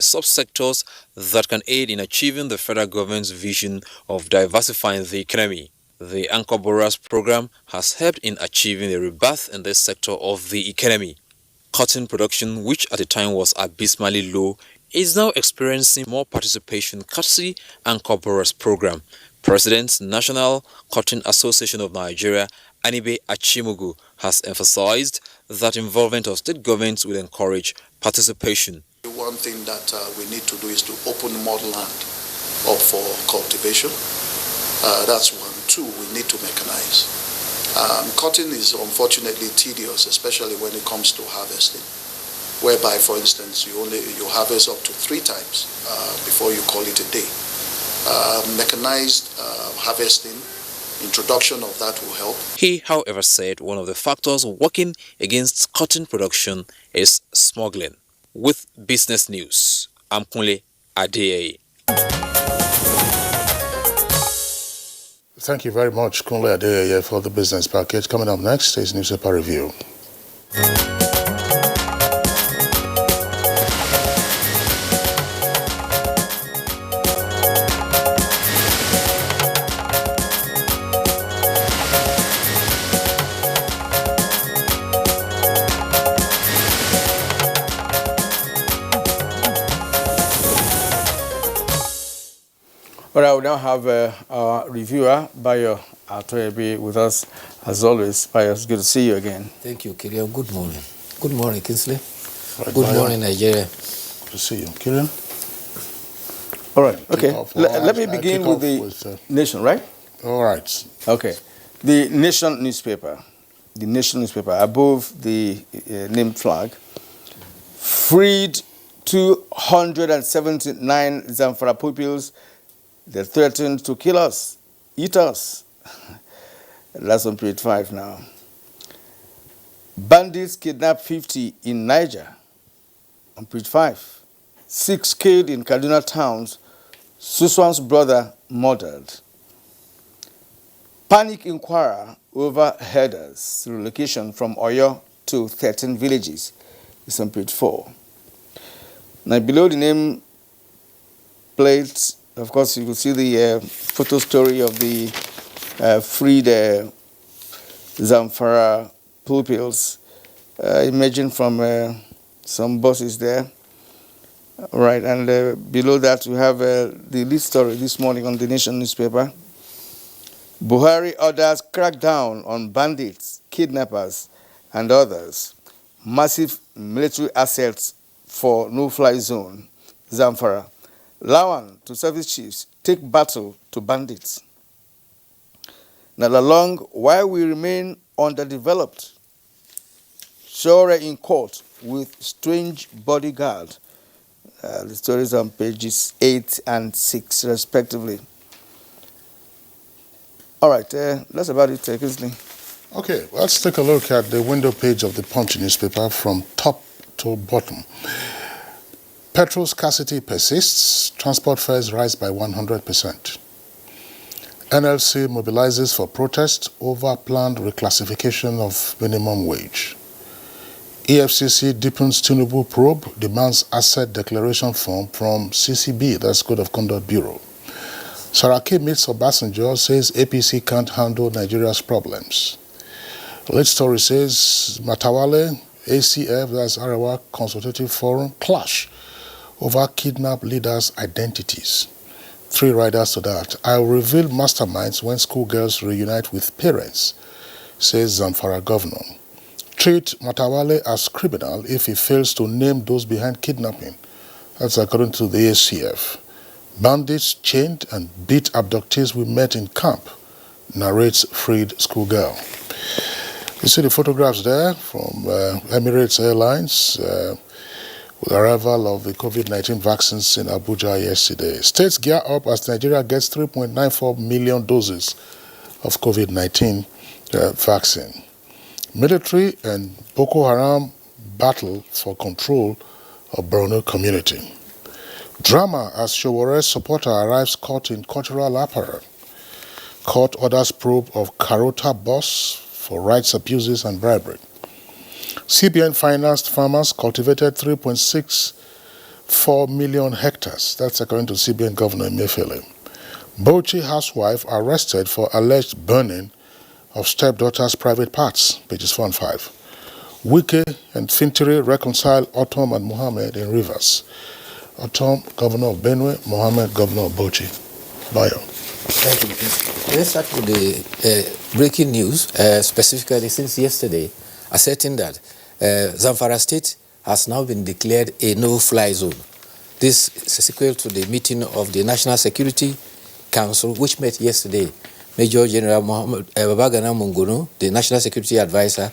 subsectors that can aid in achieving the federal government's vision of diversifying the economy. The Anchor Borers program has helped in achieving a rebirth in this sector of the economy. Cotton production, which at the time was abysmally low, is now experiencing more participation courtesy Anchor Borers program. President, National Cotton Association of Nigeria, Anibe Achimugu, has emphasized that involvement of state governments will encourage participation. One thing that we need to do is to open more land up for cultivation. That's one. Two, we need to mechanize. Cotton is unfortunately tedious, especially when it comes to harvesting, whereby, for instance, you harvest up to 3 times before you call it a day. Mechanized harvesting, introduction of that will help. He, however, said one of the factors working against cotton production is smuggling. With business news, I'm Kunle Adeyeye. Thank you very much, Kunle Adeyeye, for the business package. Coming up next is newspaper review. All right, we now have our reviewer, Bayo Atoyebi, with us as always. Bayo, it's good to see you again. Thank you, Kirian. Good morning. Good morning, Kingsley. Right, Good morning, Nigeria. Good to see you. Kirian? All right, okay. Let me begin with the Nation, right? All right. Okay. The Nation newspaper. The Nation newspaper, above the name flag, freed 279 Zamfara pupils. They threatened to kill us, eat us. That's on page 5 now. Bandits kidnapped 50 in Niger, on page 5. 6 killed in Kaduna towns, Suswan's brother murdered. Panic inquiry over herders relocation from Oyo to 13 villages is on page 4. Now below the name plate, of course, you will see the photo story of the freed Zamfara pupils emerging from some buses there. Right, and below that we have the lead story this morning on the Nation newspaper. Buhari orders crackdown on bandits, kidnappers, and others. Massive military assets for no-fly zone, Zamfara. Lawan to service chiefs take battle to bandits. Now along, while we remain underdeveloped, Shore in court with strange bodyguard. The stories on pages 8 and 6 respectively. All right, that's about it, Kingsley. Okay, let's take a look at the window page of the Punch newspaper from top to bottom. Petrol scarcity persists, transport fares rise by 100%. NLC mobilizes for protest over planned reclassification of minimum wage. EFCC deepens Tinubu probe, demands asset declaration form from CCB, that's Code of Conduct Bureau. Saraki meets Obasanjo, says APC can't handle Nigeria's problems. Lead story says Matawale, ACF, that's Arewa Consultative Forum, clash over kidnapped leaders' identities. 3 riders to that. I'll reveal masterminds when schoolgirls reunite with parents, says Zamfara governor. Treat Matawale as criminal if he fails to name those behind kidnapping. That's according to the ACF. Bandits chained and beat abductees we met in camp, narrates freed schoolgirl. You see the photographs there from Emirates Airlines, with arrival of the COVID-19 vaccines in Abuja yesterday. States gear up as Nigeria gets 3.94 million doses of COVID-19 vaccine. Military and Boko Haram battle for control of Borno community. Drama as Showore's supporter arrives caught in cultural apparel. Court orders probe of Karota boss for rights abuses and bribery. CBN financed farmers cultivated 3.65 4 million hectares. That's according to CBN Governor Emefiele. Bauchi housewife arrested for alleged burning of stepdaughter's private parts, pages 4 and 5. Wike and Fintiri reconcile Otom and Mohammed in Rivers. Otom, Governor of Benue, Mohammed, Governor of Bauchi. Bayo. Thank you. Let's start with the breaking news, specifically since yesterday, asserting that Zamfara State has now been declared a no-fly zone. This is sequel to the meeting of the National Security Council, which met yesterday. Major General Mohammed Babagana Mungono, the National Security Advisor,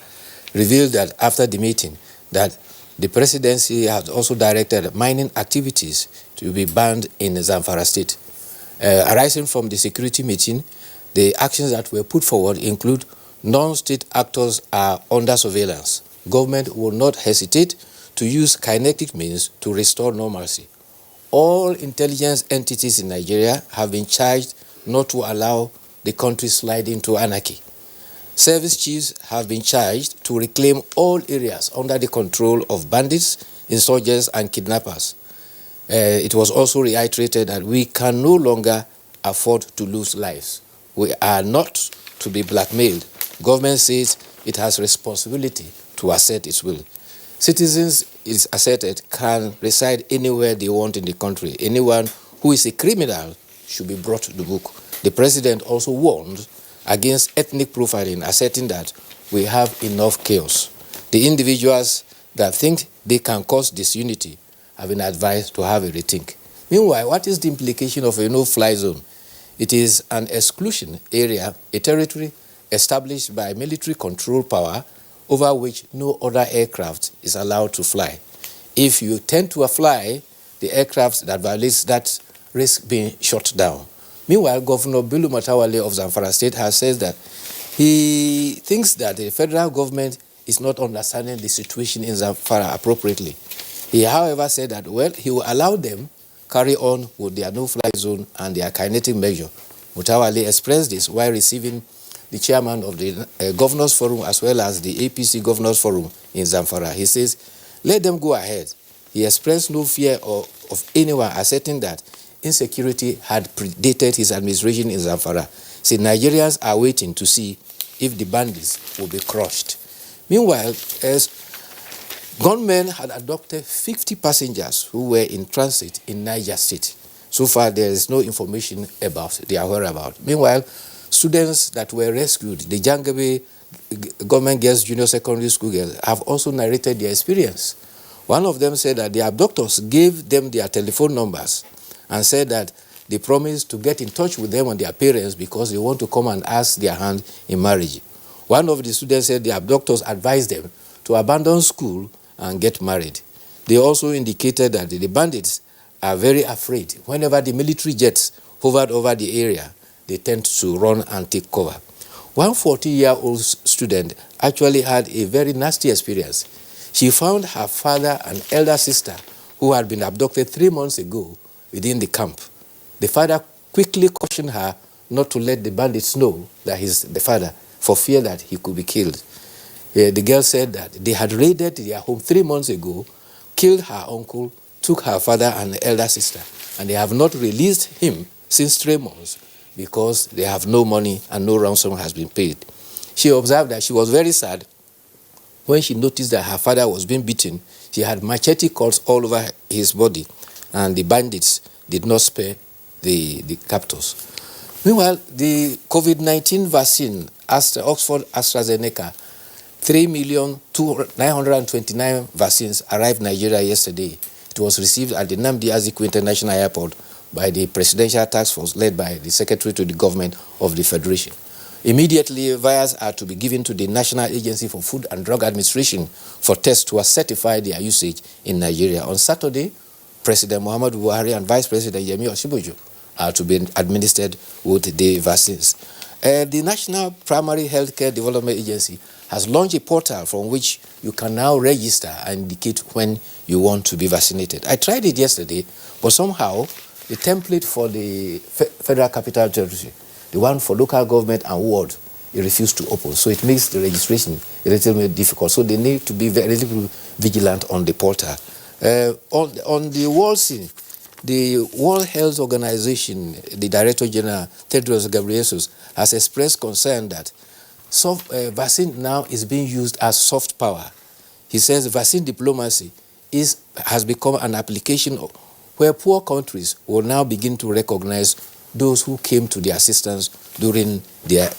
revealed that after the meeting that the presidency has also directed mining activities to be banned in Zamfara State. Arising from the security meeting, the actions that were put forward include non-state actors are under surveillance. Government will not hesitate to use kinetic means to restore normalcy. All intelligence entities in Nigeria have been charged not to allow the country slide into anarchy. Service chiefs have been charged to reclaim all areas under the control of bandits, insurgents, and kidnappers. It was also reiterated that we can no longer afford to lose lives. We are not to be blackmailed. Government says it has responsibility to assert its will. Citizens, it is asserted, can reside anywhere they want in the country. Anyone who is a criminal should be brought to the book. The president also warned against ethnic profiling, asserting that we have enough chaos. The individuals that think they can cause disunity have been advised to have a rethink. Meanwhile, what is the implication of a no-fly zone? It is an exclusion area, a territory established by military control power over which no other aircraft is allowed to fly. If you tend to fly, the aircraft that violates that risk being shot down. Meanwhile, Governor Bello Matawalle of Zamfara State has said that he thinks that the federal government is not understanding the situation in Zamfara appropriately. He, however, said that, well, he will allow them carry on with their no-fly zone and their kinetic measure. Matawalle expressed this while receiving the chairman of the Governors Forum as well as the APC Governors Forum in Zamfara. He says, let them go ahead. He expressed no fear of anyone, asserting that insecurity had predated his administration in Zamfara. See, Nigerians are waiting to see if the bandits will be crushed. Meanwhile, as gunmen had abducted 50 passengers who were in transit in Niger State. So far, there is no information about their whereabouts. Meanwhile, students that were rescued, the Jangabe Government Girls Junior Secondary School girls, have also narrated their experience. One of them said that the abductors gave them their telephone numbers and said that they promised to get in touch with them and their parents because they want to come and ask their hand in marriage. One of the students said the abductors advised them to abandon school and get married. They also indicated that the bandits are very afraid. Whenever the military jets hovered over the area, they tend to run and take cover. One 40-year-old student actually had a very nasty experience. She found her father and elder sister, who had been abducted 3 months ago, within the camp. The father quickly cautioned her not to let the bandits know that he's the father, for fear that he could be killed. The girl said that they had raided their home 3 months ago, killed her uncle, took her father and elder sister, and they have not released him since 3 months because they have no money and no ransom has been paid. She observed that she was very sad when she noticed that her father was being beaten. She had machete cuts all over his body, and the bandits did not spare the captors. Meanwhile, the COVID-19 vaccine, Oxford AstraZeneca, 3,929 vaccines arrived in Nigeria yesterday. It was received at the Nnamdi Azikiwe International Airport by the Presidential Task Force led by the Secretary to the Government of the Federation. Immediately, vials are to be given to the National Agency for Food and Drug Administration for tests to certify their usage in Nigeria. On Saturday, President Muhammadu Buhari and Vice President Yemi Osinbajo are to be administered with the vaccines. The National Primary Healthcare Development Agency has launched a portal from which you can now register and indicate when you want to be vaccinated. I tried it yesterday, but somehow the template for the Federal Capital Territory, the one for local government and ward, it refused to open. So it makes the registration a little bit difficult. So they need to be very vigilant on the portal. On the world scene, the World Health Organization, the Director General, Tedros Ghebreyesus, has expressed concern that vaccine now is being used as soft power. He says vaccine diplomacy has become an application where poor countries will now begin to recognize those who came to their assistance during their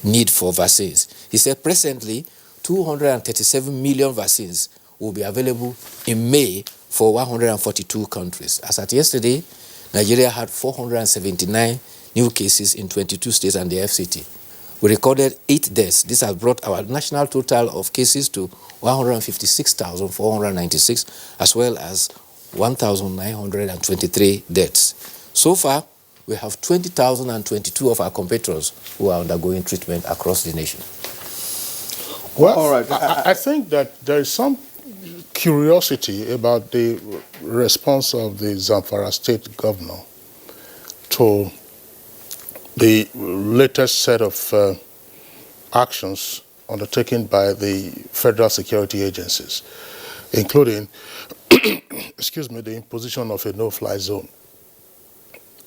need for vaccines. He said presently 237 million vaccines will be available in May for 142 countries. As at yesterday, Nigeria had 479 new cases in 22 states and the FCT. We recorded 8 deaths. This has brought our national total of cases to 156,496, as well as 1,923 deaths. So far, we have 20,022 of our compatriots who are undergoing treatment across the nation. Well, all right. I think that there is some curiosity about the response of the Zamfara state governor to the latest set of actions undertaken by the federal security agencies, including, excuse me, the imposition of a no-fly zone.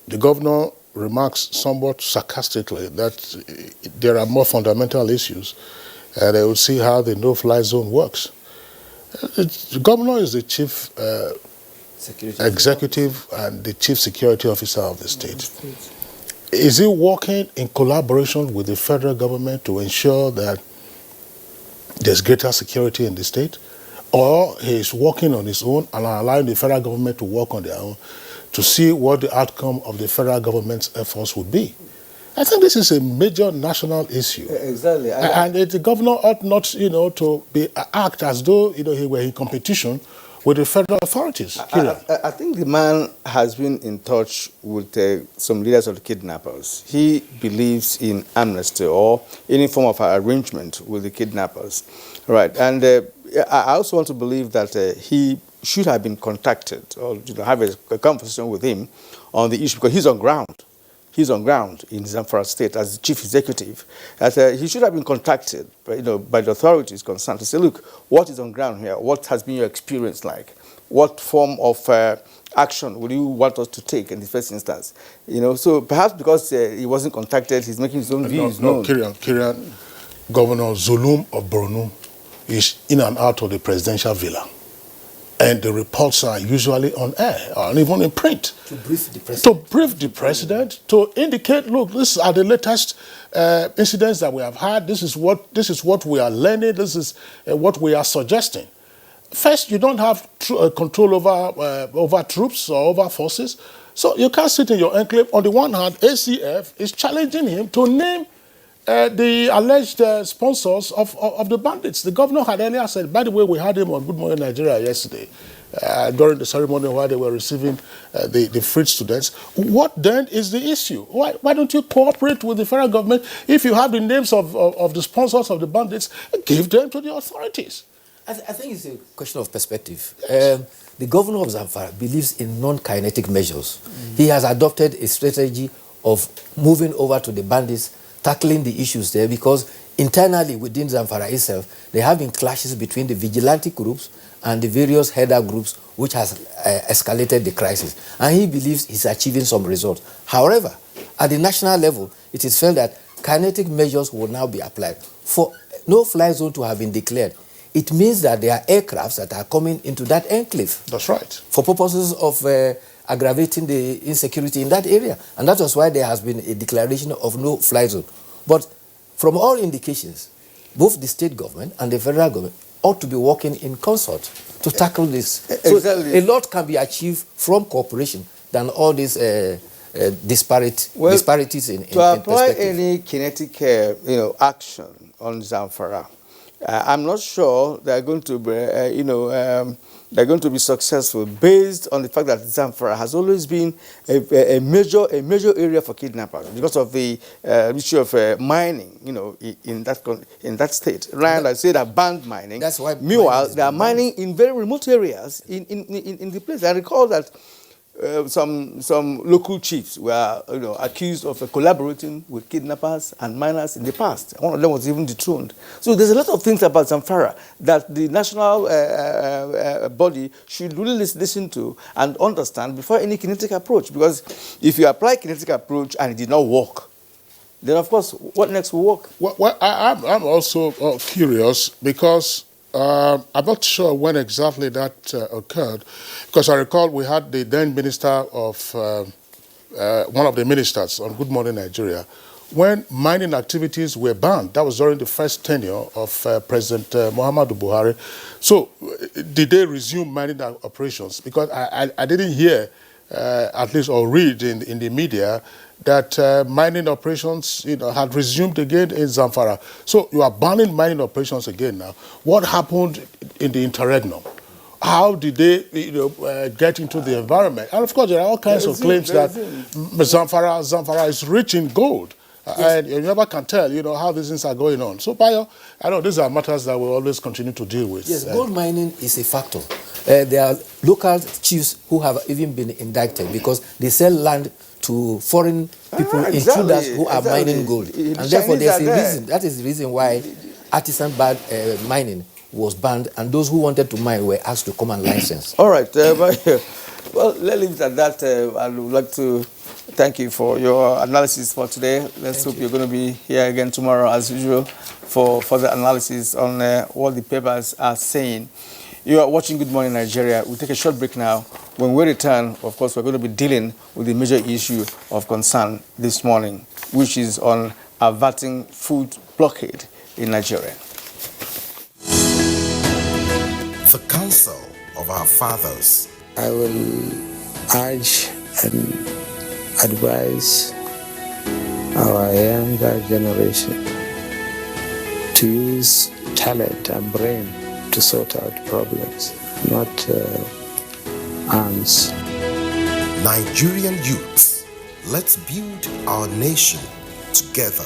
The governor remarks somewhat sarcastically that there are more fundamental issues, and they will see how the no-fly zone works. The governor is the chief executive and the chief security officer of the state. Is he working in collaboration with the federal government to ensure that there's greater security in the state? Or he is working on his own and allowing the federal government to work on their own to see what the outcome of the federal government's efforts would be? I think this is a major national issue. Exactly. And the governor ought not, to act as though, he were in competition with the federal authorities. I think the man has been in touch with some leaders of the kidnappers. He believes in amnesty or any form of arrangement with the kidnappers. Right. And I also want to believe that he should have been contacted or have a conversation with him on the issue because he's on ground. He's on ground in Zamfara State as the chief executive. He should have been contacted, by the authorities concerned to say, look, what is on ground here? What has been your experience like? What form of action would you want us to take in the first instance? So perhaps because he wasn't contacted, he's making his own views known. Kirian, Governor Zulum of Borno is in and out of the presidential villa. And the reports are usually on air, or even in print. To brief the president. To brief the president, to indicate, look, these are the latest incidents that we have had. This is what we are learning. This is what we are suggesting. First, you don't have control over troops or over forces. So you can't sit in your enclave. On the one hand, ACF is challenging him to name the alleged sponsors of the bandits. The governor had earlier said, by the way, we had him on Good Morning Nigeria yesterday during the ceremony where they were receiving the freed students. What then is the issue? Why don't you cooperate with the federal government? If you have the names of the sponsors of the bandits, give them to the authorities. I think it's a question of perspective. Yes. The governor of Zamfara believes in non-kinetic measures. He has adopted a strategy of moving over to the bandits, tackling the issues there, because internally within Zamfara itself, there have been clashes between the vigilante groups and the various header groups, which has escalated the crisis. And he believes he's achieving some results. However, at the national level, it is felt that kinetic measures will now be applied. For no-fly zone to have been declared, it means that there are aircrafts that are coming into that enclave. That's right. For purposes of aggravating the insecurity in that area. And that was why there has been a declaration of no-fly zone. But from all indications, both the state government and the federal government ought to be working in concert to tackle this. Exactly. So a lot can be achieved from cooperation than all these disparities in to apply perspective. any kinetic action on Zamfara, I'm not sure they're going to be, they're going to be successful based on the fact that Zamfara has always been a major area for kidnappers because of the issue of mining, in that state. Ryan, I said, have banned mining. That's why. Meanwhile, they are mining in very remote areas in the place. I recall that some local chiefs were accused of collaborating with kidnappers and miners in the past. One of them was even dethroned. So there's a lot of things about Zamfara that the national body should really listen to and understand before any kinetic approach. Because if you apply kinetic approach and it did not work, then of course, what next will work? Well, I'm also curious because I'm not sure when exactly that occurred, because I recall we had the then minister of, one of the ministers on Good Morning Nigeria, when mining activities were banned. That was during the first tenure of President Muhammadu Buhari. So did they resume mining operations? Because I didn't hear, at least, or read in the media that mining operations had resumed again in Zamfara. So you are banning mining operations again now. What happened in the interregnum? How did they get into the environment? And of course, there are all kinds of claims that Zamfara is rich in gold. Yes. And you never can tell, how these things are going on. So, Bayo, I know these are matters that we'll always continue to deal with. Yes, gold mining is a factor. There are local chiefs who have even been indicted because they sell land to foreign people, intruders who are mining gold. And therefore, there's a reason. That is the reason why artisan mining was banned, and those who wanted to mine were asked to come and license. All right. Well, let's leave it at that. I would like to thank you for your analysis for today. Let's hope you're going to be here again tomorrow, as usual, for further analysis on what the papers are saying. You are watching Good Morning Nigeria. We'll take a short break now. When we return, of course, we're going to be dealing with the major issue of concern this morning, which is on averting food blockade in Nigeria. The counsel of our fathers. I will urge and advise our younger generation to use talent and brain to sort out problems, not arms. Nigerian youths, let's build our nation together.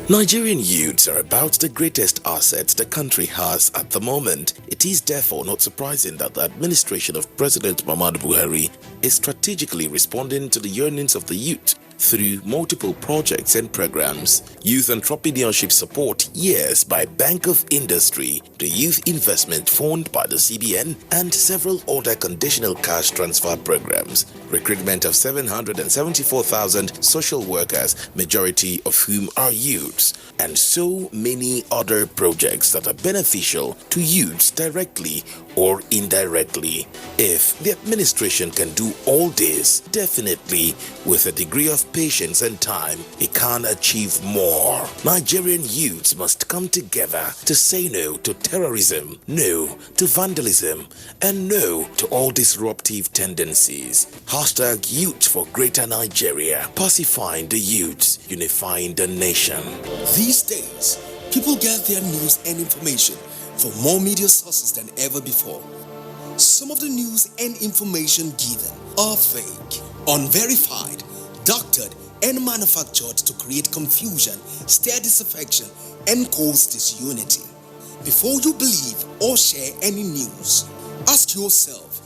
Nigerian youths are about the greatest assets the country has at the moment. It is therefore not surprising that the administration of President Muhammadu Buhari is strategically responding to the yearnings of the youth through multiple projects and programs. Youth entrepreneurship support years by Bank of Industry, the Youth Investment Fund by the CBN, and several other conditional cash transfer programs. Recruitment of 774,000 social workers, majority of whom are youths, and so many other projects that are beneficial to youths directly or indirectly. If the administration can do all this, definitely with a degree of patience and time, it can achieve more. Nigerian youths must come together to say no to terrorism, no to vandalism, and no to all disruptive tendencies. Hashtag Youth for Greater Nigeria, pacifying the youths, unifying the nation. These days, people get their news and information from more media sources than ever before. Some of the news and information given are fake, unverified, doctored, and manufactured to create confusion, stir disaffection, and cause disunity. Before you believe or share any news, ask yourself,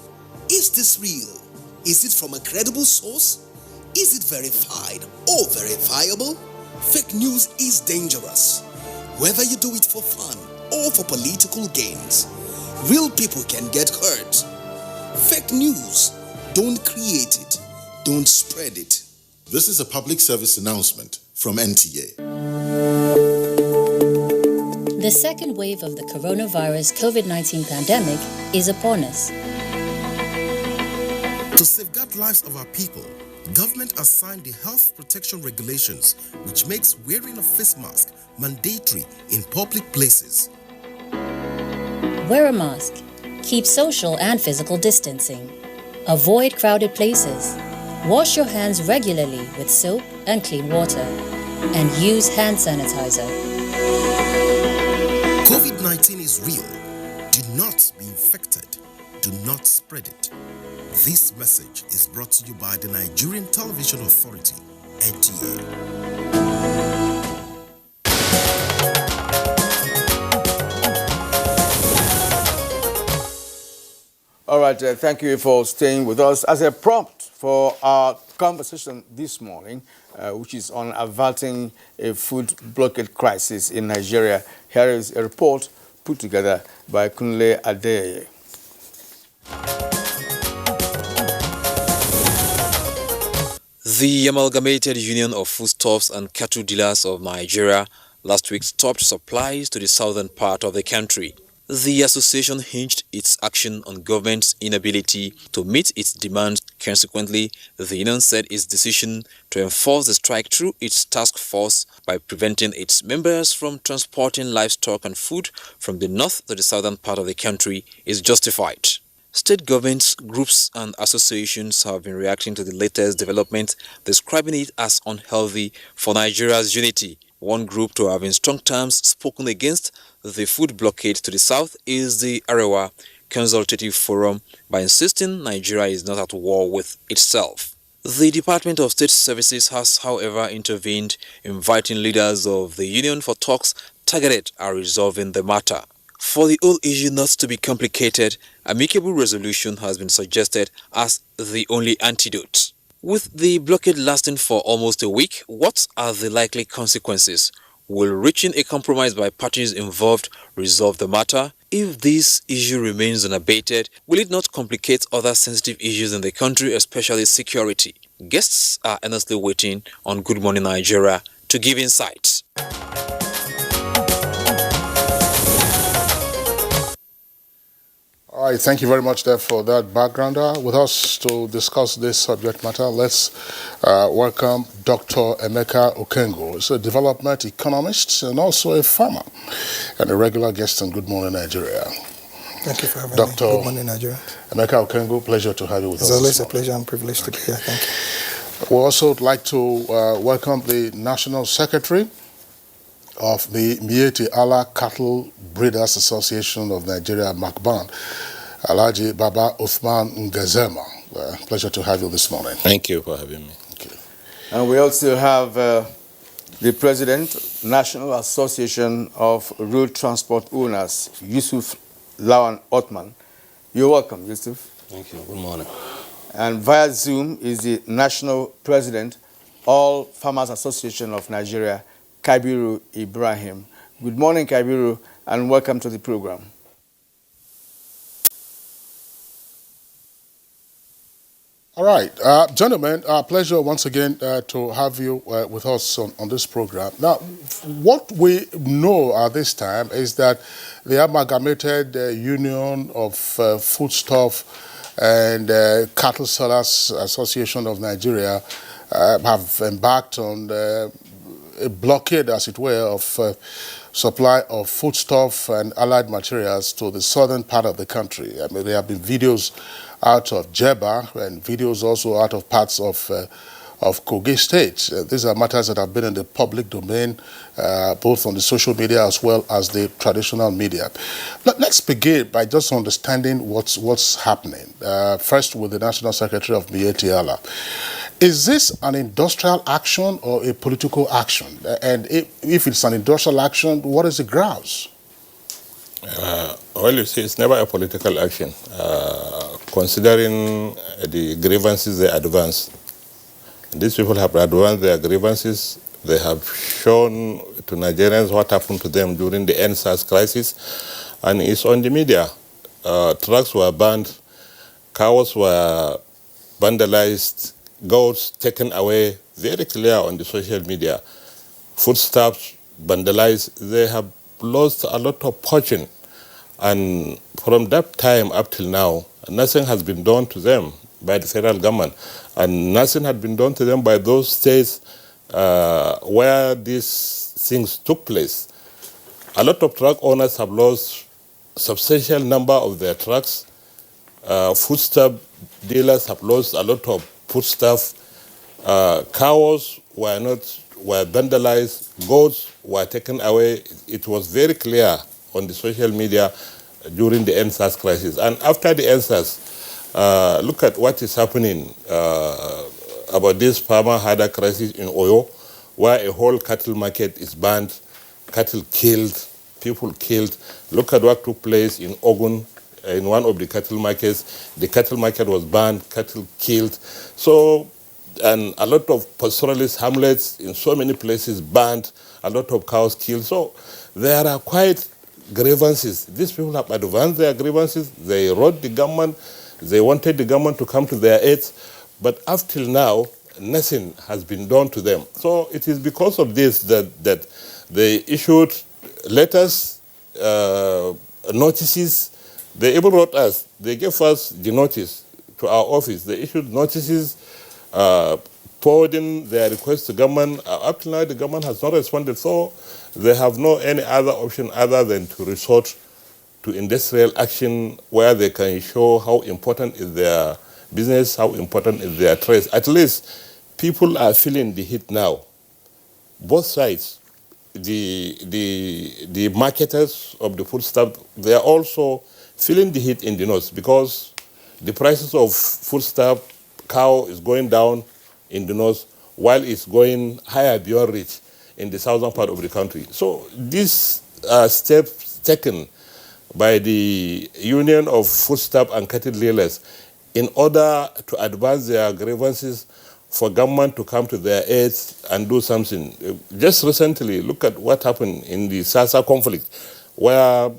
is this real? Is it from a credible source? Is it verified or verifiable? Fake news is dangerous. Whether you do it for fun or for political gains, real people can get hurt. Fake news, don't create it, don't spread it. This is a public service announcement from NTA. The second wave of the coronavirus COVID-19 pandemic is upon us. To safeguard lives of our people, government has signed the health protection regulations, which makes wearing a face mask mandatory in public places. Wear a mask. Keep social and physical distancing. Avoid crowded places. Wash your hands regularly with soap and clean water. And use hand sanitizer. COVID-19 is real. Do not be infected. Do not spread it. This message is brought to you by the Nigerian Television Authority, NTA. All right, thank you for staying with us. As a prompt for our conversation this morning, which is on averting a food blockade crisis in Nigeria, here is a report put together by Kunle Adeye. The Amalgamated Union of Foodstuffs and Cattle Dealers of Nigeria last week stopped supplies to the southern part of the country. The association hinged its action on government's inability to meet its demands. Consequently, the union said its decision to enforce the strike through its task force by preventing its members from transporting livestock and food from the north to the southern part of the country is justified. State governments, groups and associations have been reacting to the latest development, describing it as unhealthy for Nigeria's unity. One group to have in strong terms spoken against the food blockade to the south is the Arewa Consultative Forum by insisting Nigeria is not at war with itself. The Department of State Services has, however, intervened, inviting leaders of the union for talks targeted at resolving the matter. For the whole issue not to be complicated, amicable resolution has been suggested as the only antidote. With the blockade lasting for almost a week, what are the likely consequences? Will reaching a compromise by parties involved resolve the matter? If this issue remains unabated, will it not complicate other sensitive issues in the country, especially security? Guests are earnestly waiting on Good Morning Nigeria to give insights. All right, thank you very much there for that backgrounder. With us to discuss this subject matter, let's welcome Dr. Emeka Okengo. He's a development economist and also a farmer and a regular guest on Good Morning Nigeria. Thank you for having Dr. me. Good Morning Nigeria. Emeka Okengo, pleasure to have you with us. It's always a pleasure and privilege to be here. Thank you. We also would like to welcome the National Secretary of the Miyetti Allah Cattle Breeders Association of Nigeria, MACBAN, Alhaji Baba Uthman Ngazema. Pleasure to have you this morning. Thank you for having me. Okay. And we also have the President, National Association of Road Transport Owners, Yusuf Lawan Othman. You're welcome, Yusuf. Thank you. Good morning. And via Zoom is the National President, All Farmers Association of Nigeria, Kibiru Ibrahim. Good morning, Kibiru, and welcome to the program. All right, gentlemen, pleasure once again to have you with us on this program. Now, what we know at this time is that the Amalgamated Union of Foodstuff and Cattle Sellers Association of Nigeria have embarked on a blockade, as it were, of supply of foodstuff and allied materials to the southern part of the country. I mean, there have been videos out of Jeba and videos also out of parts of Kogi State. These are matters that have been in the public domain, both on the social media as well as the traditional media. Let's begin by just understanding what's happening. First, with the National Secretary of Miyetti Allah. Is this an industrial action or a political action? And if it's an industrial action, what is the grounds? Well, you see, it's never a political action, considering the grievances they advance. These people have advanced their grievances. They have shown to Nigerians what happened to them during the NSAS crisis, and it's on the media. Trucks were burned, cows were vandalized, goats taken away, very clear on the social media. Foodstuffs vandalized. They have lost a lot of fortune. And from that time up till now, nothing has been done to them by the federal government. And nothing had been done to them by those states where these things took place. A lot of truck owners have lost substantial number of their trucks. Foodstuff dealers have lost a lot of foodstuff. Cows were vandalized. Goats were taken away. It was very clear on the social media during the NSAS crisis. And after the NSAS, look at what is happening about this farmer harder crisis in Oyo, where a whole cattle market is banned, cattle killed, people killed. Look at what took place in Ogun, in one of the cattle markets. The cattle market was burned, cattle killed. So, and a lot of pastoralist hamlets in so many places burned, a lot of cows killed. So there are quite grievances. These people have advanced their grievances. They wrote the government. They wanted the government to come to their aid. But up till now, nothing has been done to them. So it is because of this that they issued letters, notices. They even wrote us. They gave us the notice to our office. They issued notices forwarding their request to government. Up till now, the government has not responded. So they have no any other option other than to resort to industrial action where they can show how important is their business, how important is their trade. At least people are feeling the heat now. Both sides, the marketers of the foodstuff, they are also feeling the heat in the north because the prices of foodstuff, cow is going down in the north while it's going higher beyond reach in the southern part of the country. So these steps taken by the Union of Foodstuff and Cattle Dealers in order to advance their grievances for government to come to their aid and do something. Just recently, look at what happened in the Sasa conflict, where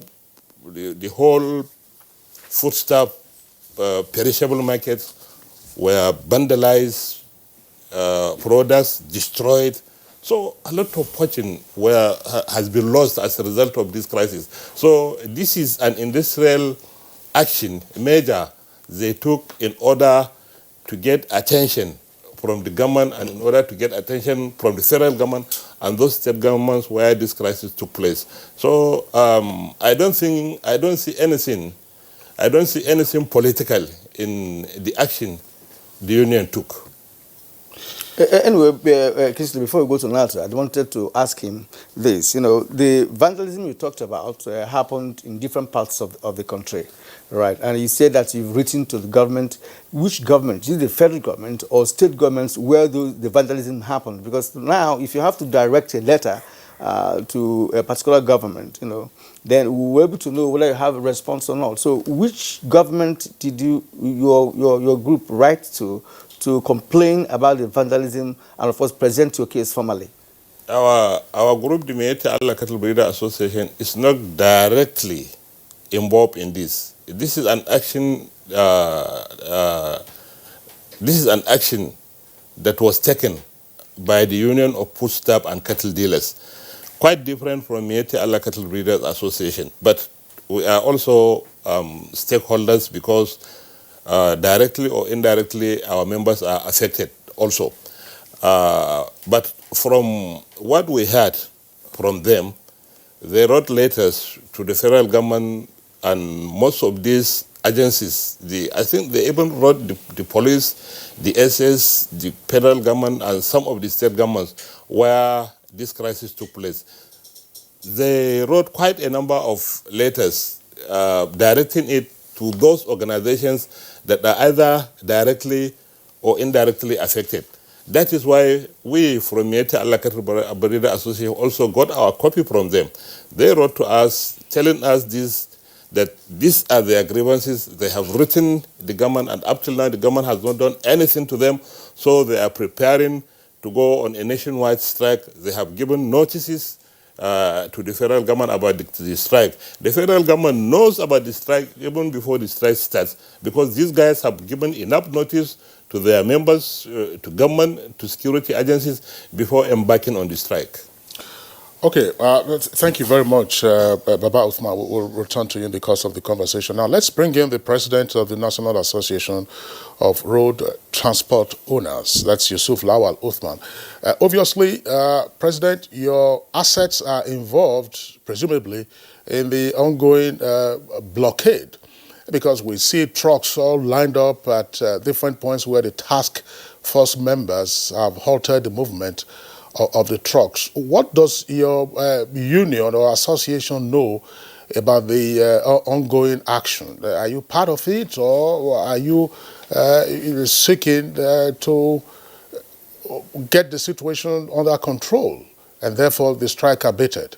the whole foodstuff perishable markets were vandalized, products destroyed. So a lot of fortune has been lost as a result of this crisis. So this is an industrial action measure they took in order to get attention from the government and in order to get attention from the federal government and those state governments where this crisis took place. So I don't see anything political in the action the union took. Anyway, Kingsley, before we go to Nalta, I wanted to ask him this. You know, the vandalism you talked about happened in different parts of the country, right? And you said that you've written to the government. Which government? Is it the federal government or state governments where the vandalism happened? Because now, if you have to direct a letter to a particular government, you know, then we're able to know whether you have a response or not. So which government did your group write to complain about the vandalism and, of course, present your case formally? Our group, the Miyetti Allah Cattle Breeder Association, is not directly involved in this. This is an action. This is an action that was taken by the Union of Foodstuff and Cattle Dealers, quite different from Miyetti Allah Cattle Breeders Association. But we are also stakeholders because directly or indirectly, our members are affected also. But from what we heard from them, they wrote letters to the federal government and most of these agencies. I think they even wrote the police, the SS, the federal government, and some of the state governments where this crisis took place. They wrote quite a number of letters directing it to those organizations that are either directly or indirectly affected. That is why we from Miyetti Allah Cattle Breeder Association also got our copy from them. They wrote to us telling us that these are their grievances. They have written the government, and up till now the government has not done anything to them. So they are preparing to go on a nationwide strike. They have given notices to the federal government about the strike. The federal government knows about the strike even before the strike starts because these guys have given enough notice to their members, to government, to security agencies before embarking on the strike. Okay, thank you very much, Baba Uthman. We'll return to you in the course of the conversation. Now, let's bring in the president of the National Association of Road Transport Owners. That's Yusuf Lawal Uthman. Obviously, President, your assets are involved, presumably, in the ongoing blockade, because we see trucks all lined up at different points where the task force members have halted the movement of the trucks. What does your union or association know about the ongoing action? Are you part of it, or are you seeking to get the situation under control and therefore the strike abated?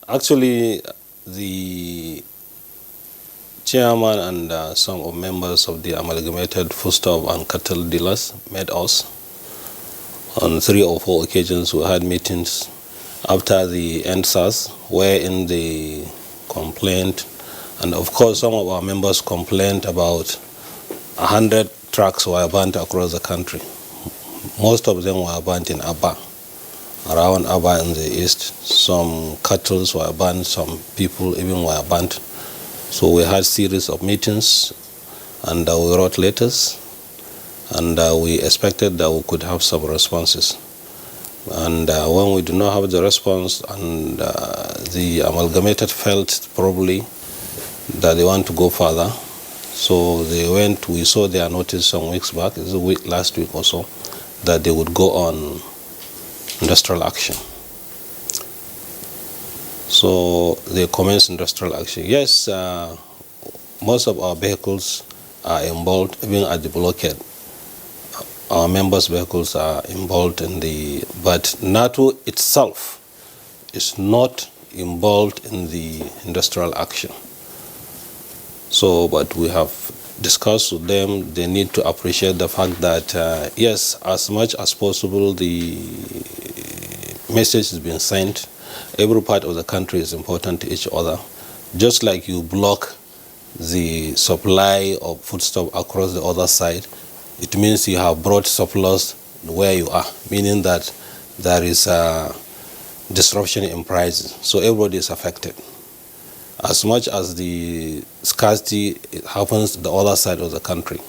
Actually, the chairman and some of members of the Amalgamated Foodstuff and Cattle Dealers met us on 3 or 4 occasions. We had meetings after the NSAS, wherein they complained, and of course some of our members complained about 100 trucks were burnt across the country. Most of them were burnt in Aba, around Aba in the east. Some cattle were burnt, some people even were burnt. So we had series of meetings, and we wrote letters, and we expected that we could have some responses. And when we do not have the response, and the Amalgamated felt probably that they want to go further, so they went. We saw their notice some weeks back, last week or so, that they would go on industrial action. So they commenced industrial action. Yes, most of our vehicles are involved, even at the blockade. Our members' vehicles are involved in but NATO itself is not involved in the industrial action. So, but we have discussed with them, they need to appreciate the fact that, yes, as much as possible, the message is being sent. Every part of the country is important to each other. Just like you block the supply of foodstuff across the other side, it means you have brought surplus where you are, meaning that there is a disruption in prices. So everybody is affected. As much as the scarcity happens the other side of the country,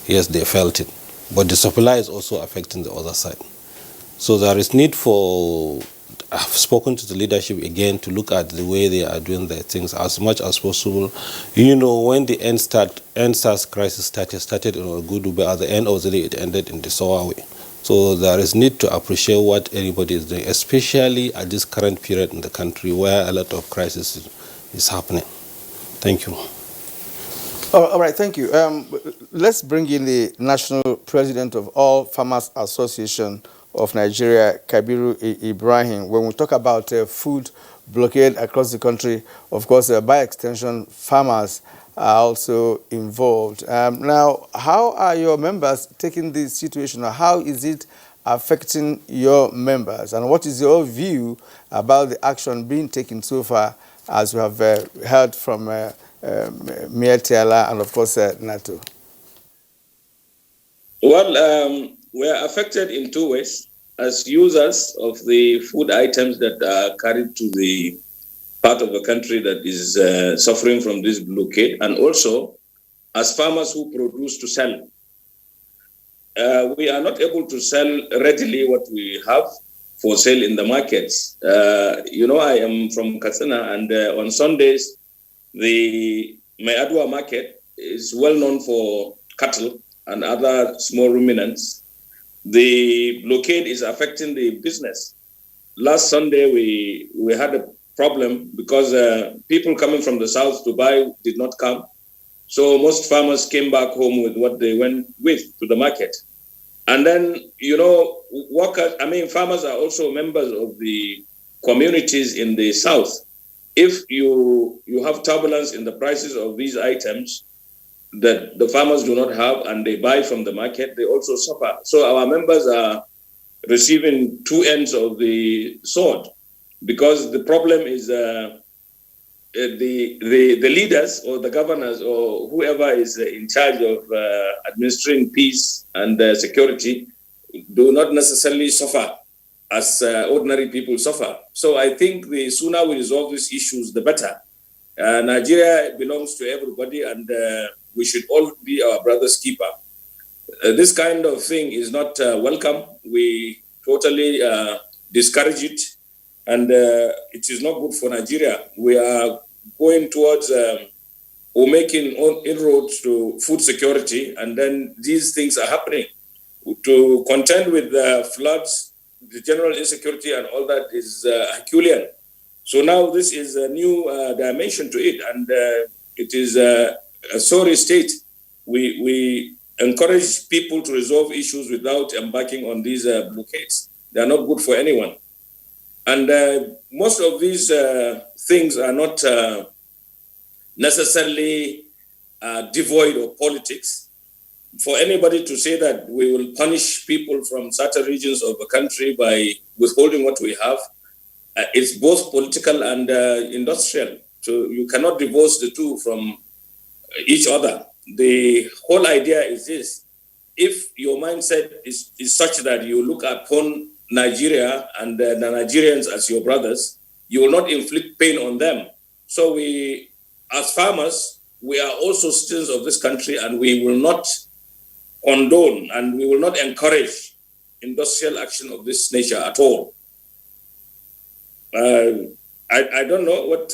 yes, they felt it. But the supply is also affecting the other side. So there is need for, I've spoken to the leadership again to look at the way they are doing their things as much as possible. You know, when the NSAS crisis started in Ogudu, but at the end of the day, it ended in the sour way. So there is need to appreciate what everybody is doing, especially at this current period in the country where a lot of crisis is happening. Thank you. All right, thank you. Let's bring in the national president of All Farmers Association of Nigeria, Kibiru Ibrahim. When we talk about food blockade across the country, of course, by extension, farmers are also involved. Now, how are your members taking this situation? How is it affecting your members? And what is your view about the action being taken so far, as we have heard from Miyetti and, of course, NATO? Well, we are affected in 2 ways. As users of the food items that are carried to the part of the country that is suffering from this blockade, and also as farmers who produce to sell. We are not able to sell readily what we have for sale in the markets. You know, I am from Katsina, and on Sundays, the Mayadwa market is well known for cattle and other small ruminants. The blockade is affecting the business. Last Sunday, we had a problem because people coming from the south to buy did not come. So most farmers came back home with what they went with to the market. And then, you know, farmers are also members of the communities in the south. If you have turbulence in the prices of these items that the farmers do not have and they buy from the market, they also suffer. So our members are receiving 2 ends of the sword, because the problem is the leaders or the governors or whoever is in charge of administering peace and security do not necessarily suffer as ordinary people suffer. So I think the sooner we resolve these issues, the better. Nigeria belongs to everybody, and we should all be our brother's keeper. This kind of thing is not welcome. We totally discourage it, and it is not good for Nigeria. We are going towards or making inroads to food security, and then these things are happening. To contend with the floods, the general insecurity and all that is Herculean. So now this is a new dimension to it, and it is a sorry state. We encourage people to resolve issues without embarking on these blockades. They are not good for anyone. And most of these things are not necessarily devoid of politics. For anybody to say that we will punish people from certain regions of the country by withholding what we have, it's both political and industrial. So you cannot divorce the two from each other. The whole idea is this: if your mindset is such that you look upon Nigeria and the Nigerians as your brothers, you will not inflict pain on them. So we, as farmers, we are also citizens of this country, and we will not condone and we will not encourage industrial action of this nature at all. I don't know what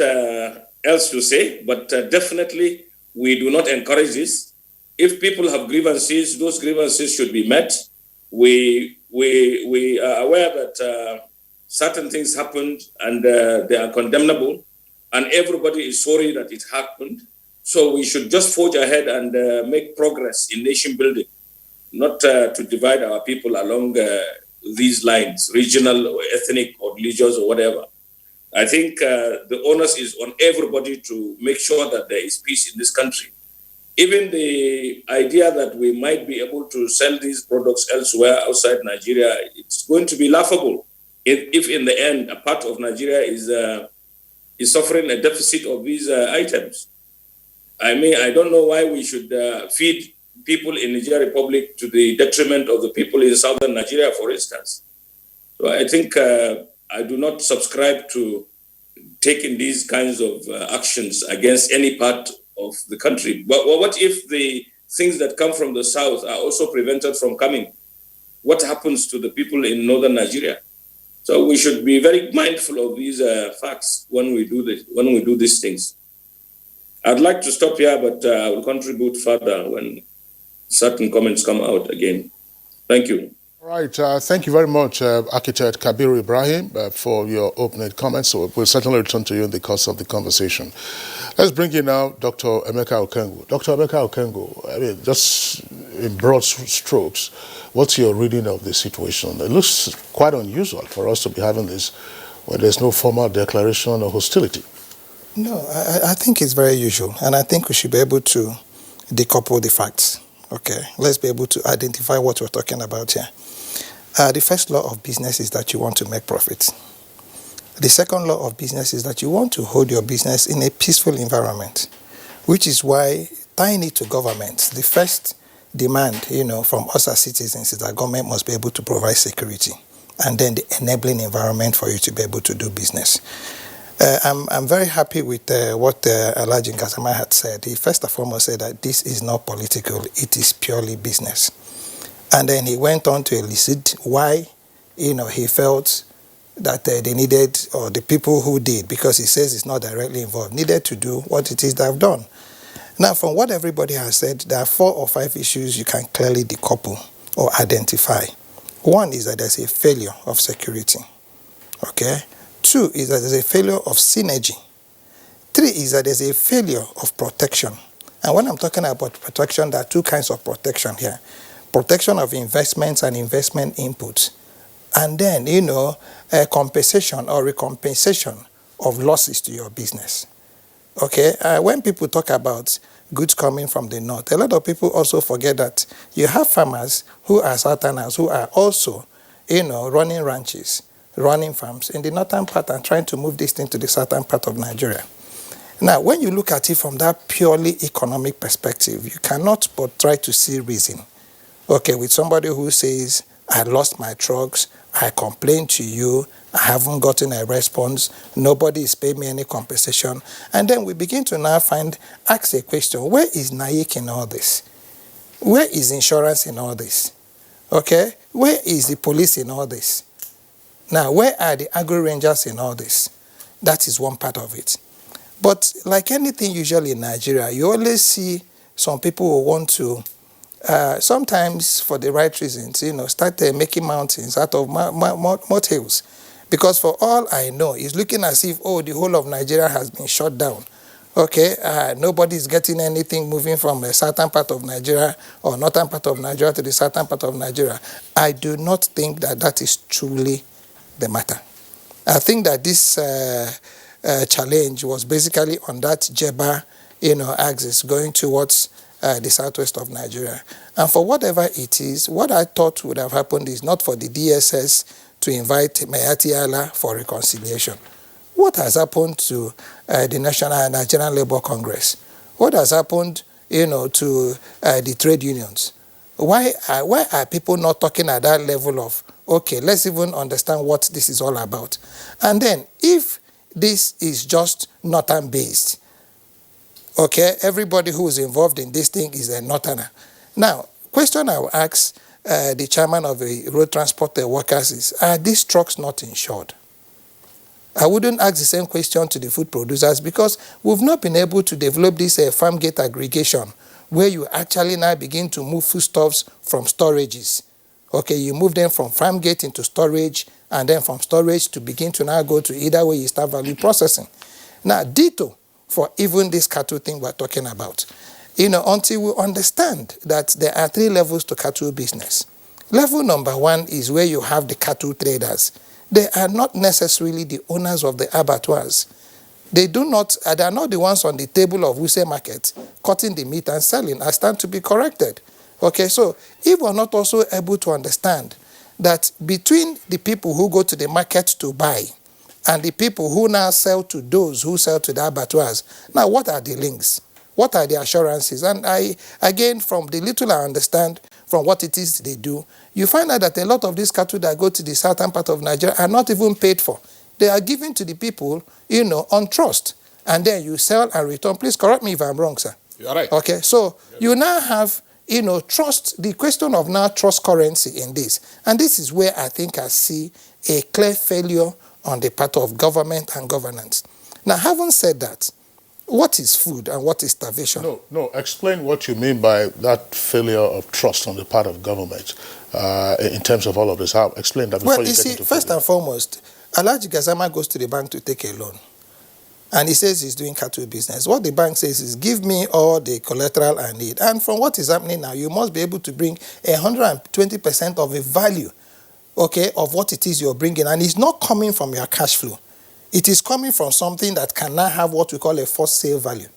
else to say, but definitely we do not encourage this. If people have grievances, those grievances should be met. We are aware that certain things happened and they are condemnable, and everybody is sorry that it happened. So we should just forge ahead and make progress in nation building, not to divide our people along these lines, regional or ethnic or religious or whatever. I think the onus is on everybody to make sure that there is peace in this country. Even the idea that we might be able to sell these products elsewhere outside Nigeria, it's going to be laughable if in the end a part of Nigeria is suffering a deficit of these items. I mean, I don't know why we should feed people in Nigeria Republic to the detriment of the people in southern Nigeria, for instance. So I think I do not subscribe to taking these kinds of actions against any part of the country. But what if the things that come from the south are also prevented from coming? What happens to the people in northern Nigeria? So we should be very mindful of these facts when we do this, when we do these things. I'd like to stop here, but I will contribute further when certain comments come out again. Thank you. All right. Thank you very much, Architect Kibiru Ibrahim, for your opening comments. So we'll certainly return to you in the course of the conversation. Let's bring in now Dr. Emeka Okengu. Dr. Emeka Okengu, I mean, just in broad strokes, what's your reading of the situation? It looks quite unusual for us to be having this when there's no formal declaration of hostility. No, I think it's very usual, and I think we should be able to decouple the facts. Okay, let's be able to identify what we're talking about here. The first law of business is that you want to make profit. The second law of business is that you want to hold your business in a peaceful environment, which is why tying it to government, the first demand, from us as citizens is that government must be able to provide security, and then the enabling environment for you to be able to do business. I'm very happy with what Alhaji Nkasama had said. He first and foremost said that this is not political, it is purely business. And then he went on to elicit why, he felt that they needed, or the people who did, because he says it's not directly involved, needed to do what it is they have done. Now, from what everybody has said, there are 4 or 5 issues you can clearly decouple or identify. One is that there's a failure of security. Okay? 2 is that there's a failure of synergy. 3 is that there's a failure of protection. And when I'm talking about protection, there are 2 kinds of protection here. Protection of investments and investment inputs. And then, a compensation or recompensation of losses to your business. Okay? When people talk about goods coming from the north, a lot of people also forget that you have farmers who are southerners who are also, running ranches, running farms in the northern part and trying to move this thing to the southern part of Nigeria. Now, when you look at it from that purely economic perspective, you cannot but try to see reason. Okay, with somebody who says, I lost my trucks, I complained to you, I haven't gotten a response, nobody is paying me any compensation. And then we begin to now ask a question, where is NAIC in all this? Where is insurance in all this? Okay, where is the police in all this? Now, where are the agro-rangers in all this? That is one part of it. But like anything usually in Nigeria, you always see some people who want to, sometimes for the right reasons, start making mountains out of molehills. Because for all I know, it's looking as if, the whole of Nigeria has been shut down. Okay, nobody is getting anything moving from a certain part of Nigeria or northern part of Nigeria to the southern part of Nigeria. I do not think that that is truly the matter. I think that this challenge was basically on that Jeba, axis going towards the southwest of Nigeria. And for whatever it is, what I thought would have happened is not for the DSS to invite Miyetti for reconciliation. What has happened to the National Nigerian Labour Congress? What has happened, to the trade unions? Why are people not talking at that level of, okay, let's even understand what this is all about? And then, if this is just northern-based, okay, everybody who is involved in this thing is a northerner. Now, question I will ask the chairman of the road transport workers is, are these trucks not insured? I wouldn't ask the same question to the food producers because we've not been able to develop this farm gate aggregation where you actually now begin to move foodstuffs from storages. Okay, you move them from farm gate into storage and then from storage to begin to now go to either way you start value processing. Now, ditto for even this cattle thing we're talking about. Until we understand that there are 3 levels to cattle business. Level number 1 is where you have the cattle traders. They are not necessarily the owners of the abattoirs. They are not the ones on the table of Wuse market cutting the meat and selling. I stand to be corrected. Okay, so if we're not also able to understand that between the people who go to the market to buy and the people who now sell to those who sell to the abattoirs, now what are the links? What are the assurances? And again, from the little I understand from what it is they do, you find out that a lot of these cattle that go to the southern part of Nigeria are not even paid for. They are given to the people, on trust. And then you sell and return. Please correct me if I'm wrong, sir. You're right. Okay, so you now have, trust, the question of now trust currency in this. And this is where I think I see a clear failure on the part of government and governance. Now, having said that, what is food and what is starvation? No, explain what you mean by that failure of trust on the part of government in terms of all of this. Explain that before you get into first and foremost, Alhaji Gazama goes to the bank to take a loan. And he says he's doing cattle business. What the bank says is, give me all the collateral I need. And from what is happening now, you must be able to bring 120% of the value, okay, of what it is you're bringing. And it's not coming from your cash flow. It is coming from something that can now have what we call a forced sale value.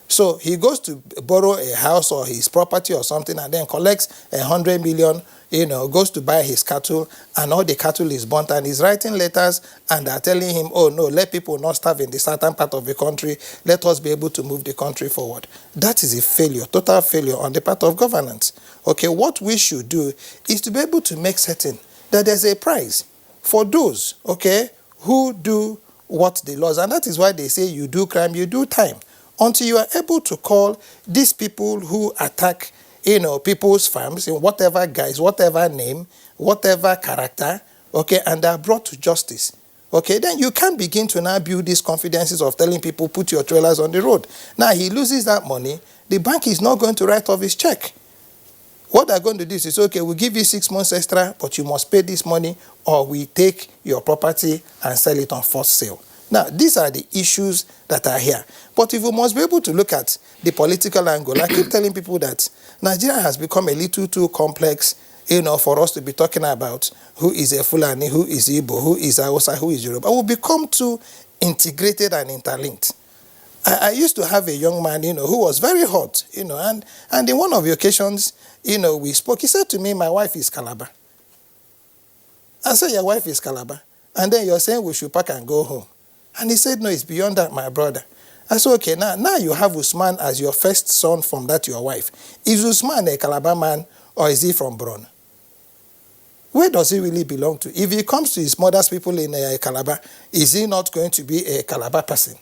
So he goes to borrow a house or his property or something and then collects 100 million, goes to buy his cattle and all the cattle is burnt and he's writing letters and they're telling him, oh no, let people not starve in the southern part of the country. Let us be able to move the country forward. That is a failure, total failure on the part of governance. Okay, what we should do is to be able to make certain that there's a price for those, okay, who do what the laws, and that is why they say you do crime, you do time. Until you are able to call these people who attack, people's farms in whatever guise, whatever name, whatever character, okay, and they are brought to justice, okay, then you can begin to now build these confidences of telling people, put your trailers on the road. Now he loses that money, the bank is not going to write off his check. What they're going to do is, okay, we'll give you 6 months extra, but you must pay this money or we take your property and sell it on forced sale. Now, these are the issues that are here. But if we must be able to look at the political angle, I keep telling people that Nigeria has become a little too complex, for us to be talking about who is a Fulani, who is Igbo, who is Hausa, who is Yoruba. We'll become too integrated and interlinked. I used to have a young man, who was very hot, and in one of the occasions, we spoke. He said to me, my wife is Calabar. I said, your wife is Calabar. And then you're saying we should pack and go home. And he said, no, it's beyond that, my brother. I said, okay, now you have Usman as your first son from that your wife. Is Usman a Calabar man or is he from Bron? Where does he really belong to? If he comes to his mother's people in Calabar, is he not going to be a Calabar person?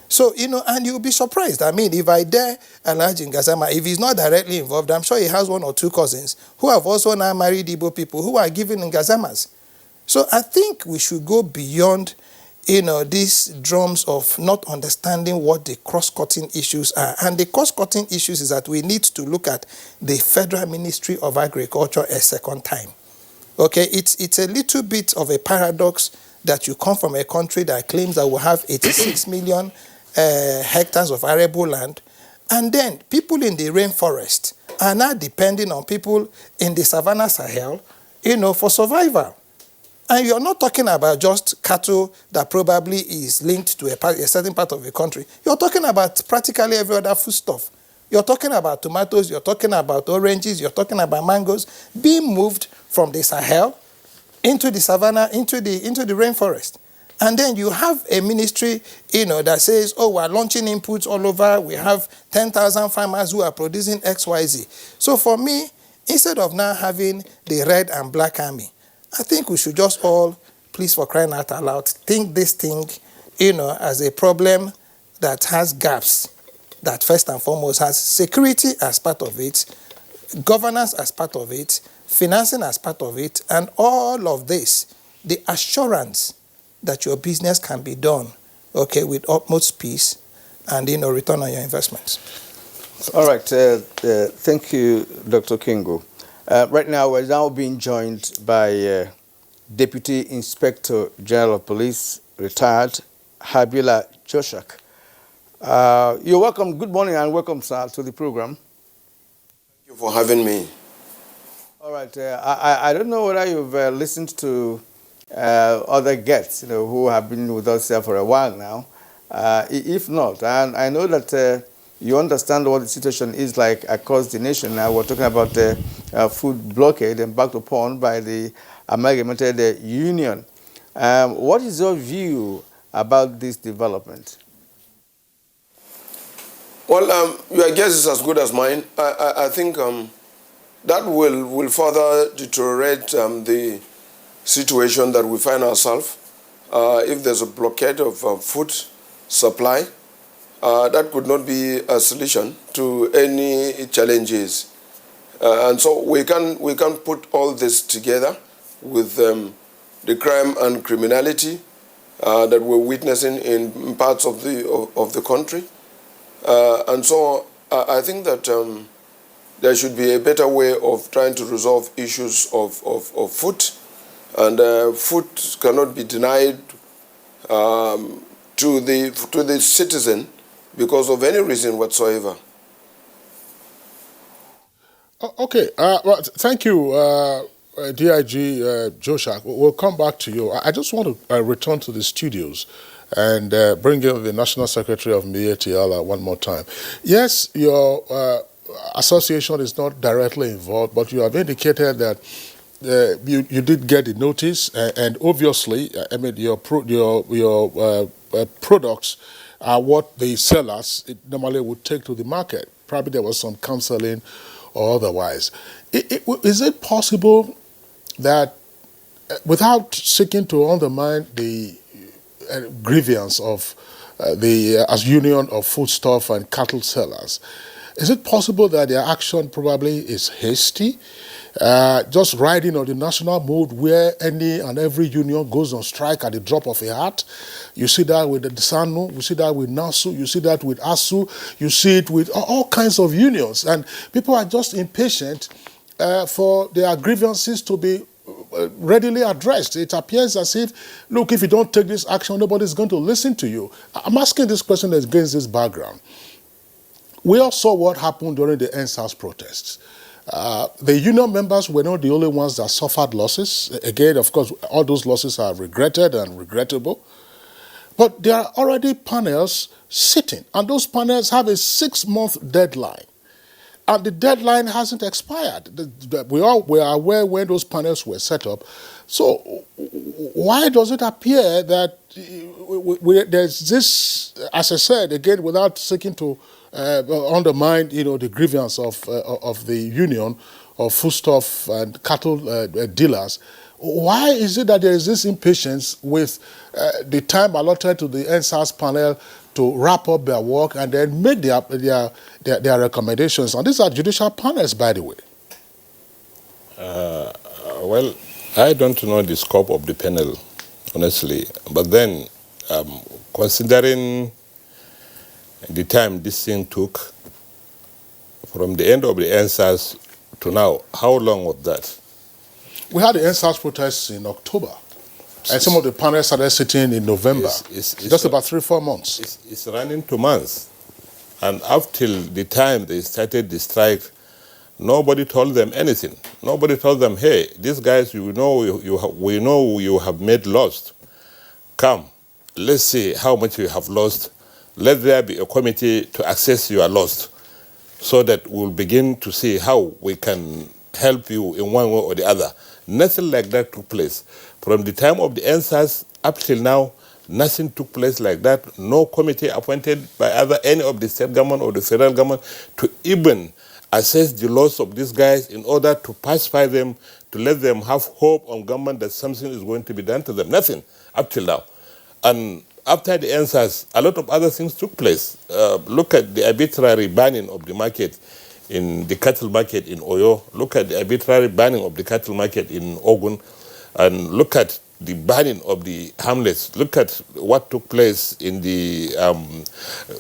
So, and you'll be surprised. I mean, if I dare Alhaji Gazama, if he's not directly involved, I'm sure he has 1 or 2 cousins who have also now married Igbo people who are given Gazamas. So I think we should go beyond, these drums of not understanding what the cross-cutting issues are. And the cross-cutting issues is that we need to look at the Federal Ministry of Agriculture a second time. Okay, it's a little bit of a paradox that you come from a country that claims that we have 86 million hectares of arable land, and then people in the rainforest are now depending on people in the Savannah Sahel, for survival. And you're not talking about just cattle that probably is linked to a certain part of the country. You're talking about practically every other foodstuff. You're talking about tomatoes, you're talking about oranges, you're talking about mangoes being moved from the Sahel into the savannah, into the rainforest. And then you have a ministry, that says, oh, we're launching inputs all over. We have 10,000 farmers who are producing XYZ. So for me, instead of now having the red and black army, I think we should just all, please for crying out loud, think this thing, as a problem that has gaps, that first and foremost has security as part of it, governance as part of it, financing as part of it, and all of this, the assurance that your business can be done, okay, with utmost peace and, return on your investments. All right. Thank you, Dr. Kingo. Right now, we're now being joined by Deputy Inspector General of Police, retired, Habila Joshak. You're welcome. Good morning and welcome, sir, to the program. Thank you for having me. All right. I don't know whether you've listened to other guests, who have been with us here for a while now. If not, and I know that you understand what the situation is like across the nation now. We're talking about the food blockade embarked upon by the Amalgamated Union. What is your view about this development? Well, your guess is as good as mine. I think that will further deteriorate the situation that we find ourselves. If there's a blockade of food supply, that could not be a solution to any challenges. And so we can put all this together with the crime and criminality that we're witnessing in parts of the country. And so I think that there should be a better way of trying to resolve issues of food. And food cannot be denied to the citizen because of any reason whatsoever. Okay, well, thank you, DIG Joshak. We'll come back to you. I just want to return to the studios and bring in the National Secretary of Miyetti one more time. Yes, your association is not directly involved, but you have indicated that you did get the notice, and obviously, I mean, your products are what the sellers normally would take to the market. Probably there was some counseling or otherwise. Is it possible that, without seeking to undermine the grievance of the as union of foodstuff and cattle sellers, is it possible that their action probably is hasty, just riding on the national mood where any and every union goes on strike at the drop of a hat? You see that with the DSANU, you see that with NASU, you see that with ASU, you see it with all kinds of unions, and people are just impatient for their grievances to be readily addressed. It appears as if, look, if you don't take this action, nobody's going to listen to you. I'm asking this question against this background. We all saw what happened during the NSAS protests. The union members were not the only ones that suffered losses. Again, of course, all those losses are regretted and regrettable. But there are already panels sitting, and those panels have a 6-month deadline. And the deadline hasn't expired. We are aware when those panels were set up. So why does it appear that there's this, as I said, again, without seeking to undermine, the grievance of the union of foodstuff and cattle dealers, why is it that there is this impatience with the time allotted to the NSAS panel to wrap up their work and then make their recommendations? And these are judicial panels, by the way. Well, I don't know the scope of the panel, honestly. But then, considering the time this thing took, from the end of the NSAS to now, how long was that? We had the NSAS protests in October. And some of the panels started sitting in November. It's just about 3-4 months. It's running 2 months. And up till the time they started the strike Nobody told them anything. Nobody told them, hey, these guys, we know you have made lost. Come, let's see how much you have lost. Let there be a committee to assess your loss so that we'll begin to see how we can help you in one way or the other. Nothing like that took place. From the time of the answers up till now, nothing took place like that. No committee appointed by either any of the state government or the federal government to even assess the loss of these guys in order to pacify them, to let them have hope on government that something is going to be done to them. Nothing up till now. And after the answers, a lot of other things took place. Look at the arbitrary banning of the market in the cattle market in Oyo. Look at the arbitrary banning of the cattle market in Ogun. And look at the banning of the hamlets. Look at what took place in the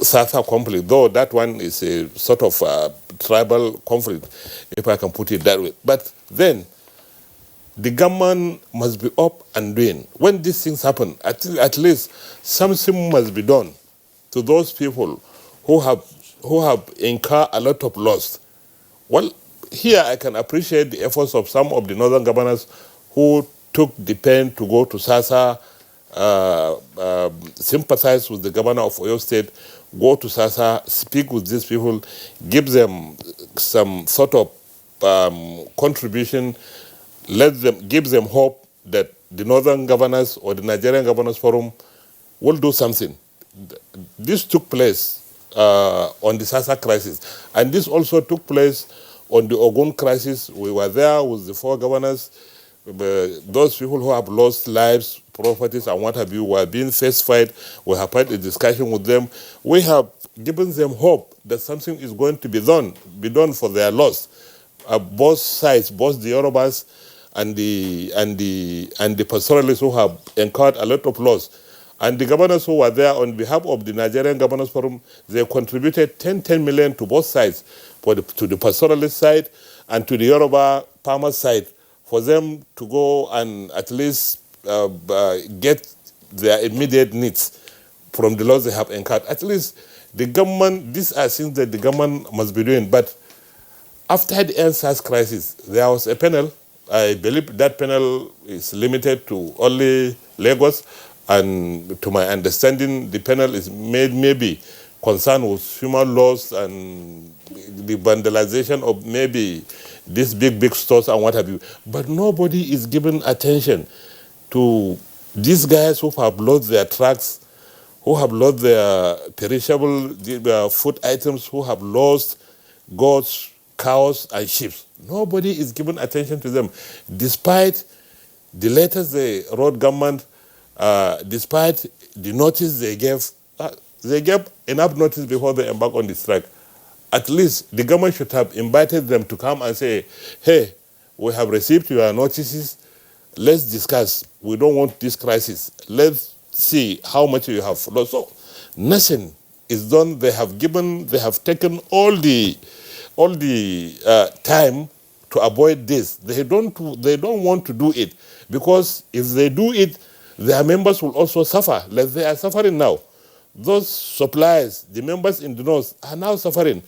Sasa conflict, though that one is a sort of tribal conflict, if I can put it that way. But then, the government must be up and doing. When these things happen, at least something must be done to those people who have incurred a lot of loss. Well, here I can appreciate the efforts of some of the northern governors who took the pen to go to Sasa, sympathize with the governor of Oyo State, go to Sasa, speak with these people, give them some sort of contribution, give them hope that the Northern Governors or the Nigerian Governors Forum will do something. This took place on the Sasa crisis, and this also took place on the Ogun crisis. We were there with the 4 governors. Those people who have lost lives, properties, and what have you were being face-fied. We have had a discussion with them. We have given them hope that something is going to be done for their loss. Both sides, both the Yorubas and the pastoralists who have incurred a lot of loss. And the governors who were there on behalf of the Nigerian Governors Forum, they contributed 10 million to both sides, to the pastoralist side and to the Yoruba farmer side, for them to go and at least get their immediate needs from the loss they have incurred. At least the government, these are things that the government must be doing. But after the NSAS crisis, there was a panel. I believe that panel is limited to only Lagos, and to my understanding, the panel is maybe concerned with human loss and the vandalization of maybe these big stores and what have you. But nobody is giving attention to these guys who have lost their trucks, who have lost their perishable food items, who have lost goats, cows, and sheep. Nobody is giving attention to them, despite the letters they wrote government, despite the notice they gave. They gave enough notice before they embark on the strike. At least the government should have invited them to come and say, hey, we have received your notices, let's discuss. We don't want this crisis. Let's see how much you have lost. So nothing is done. They have taken all the time to avoid this. They don't want to do it, because if they do it, their members will also suffer, like they are suffering now. Those suppliers, the members in the north, are now suffering.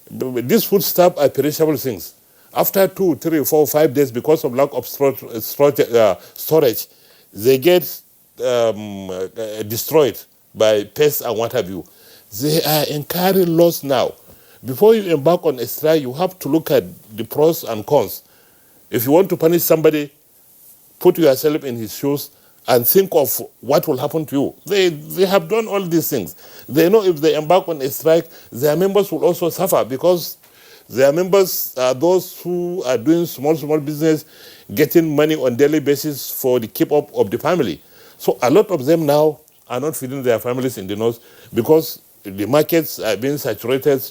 These foodstuffs are perishable things. After 2, 3, 4, 5 days, because of lack of storage, they get destroyed by pests and what have you. They are incurring loss now. Before you embark on a strike, you have to look at the pros and cons. If you want to punish somebody, put yourself in his shoes and think of what will happen to you. They have done all these things. They know if they embark on a strike, their members will also suffer, because their members are those who are doing small business, getting money on daily basis for the keep up of the family. So a lot of them now are not feeding their families in the north, because the markets are being saturated.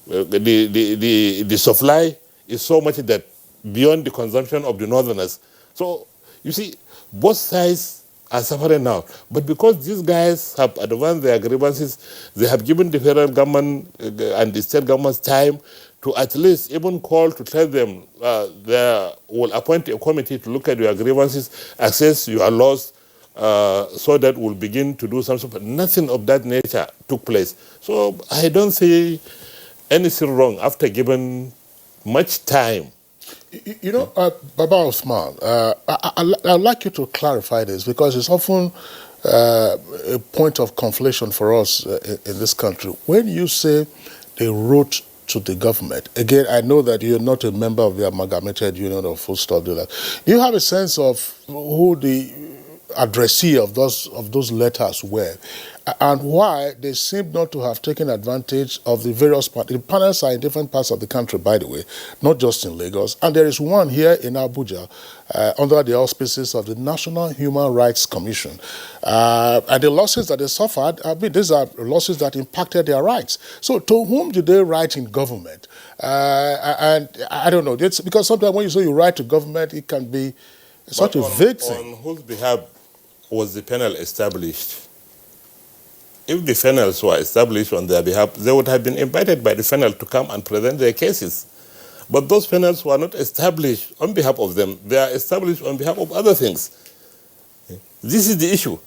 The supply is so much that beyond the consumption of the northerners. So you see, both sides are suffering now. But because these guys have advanced their grievances, they have given the federal government and the state governments time to at least even call to tell them they will appoint a committee to look at your grievances, assess your loss, so that we'll begin to do something. But nothing of that nature took place. So I don't see anything wrong after giving much time. You know, Baba Osman, I'd like you to clarify this because it's often a point of conflation for us in this country. When you say they wrote to the government, again, I know that you're not a member of the Amalgamated Union of Full Stop Dealers. Do you have a sense of who the addressee of those letters were, and why they seem not to have taken advantage of the various parts? The panels are in different parts of the country, by the way, not just in Lagos. And there is one here in Abuja under the auspices of the National Human Rights Commission. And the losses that they suffered, I mean, these are losses that impacted their rights. So to whom do they write in government? And I don't know, it's because sometimes when you say you write to government, it can be such a vague thing. On whose behalf was the panel established? If the panels were established on their behalf, they would have been invited by the panel to come and present their cases. But those panels were not established on behalf of them. They are established on behalf of other things. This is the issue.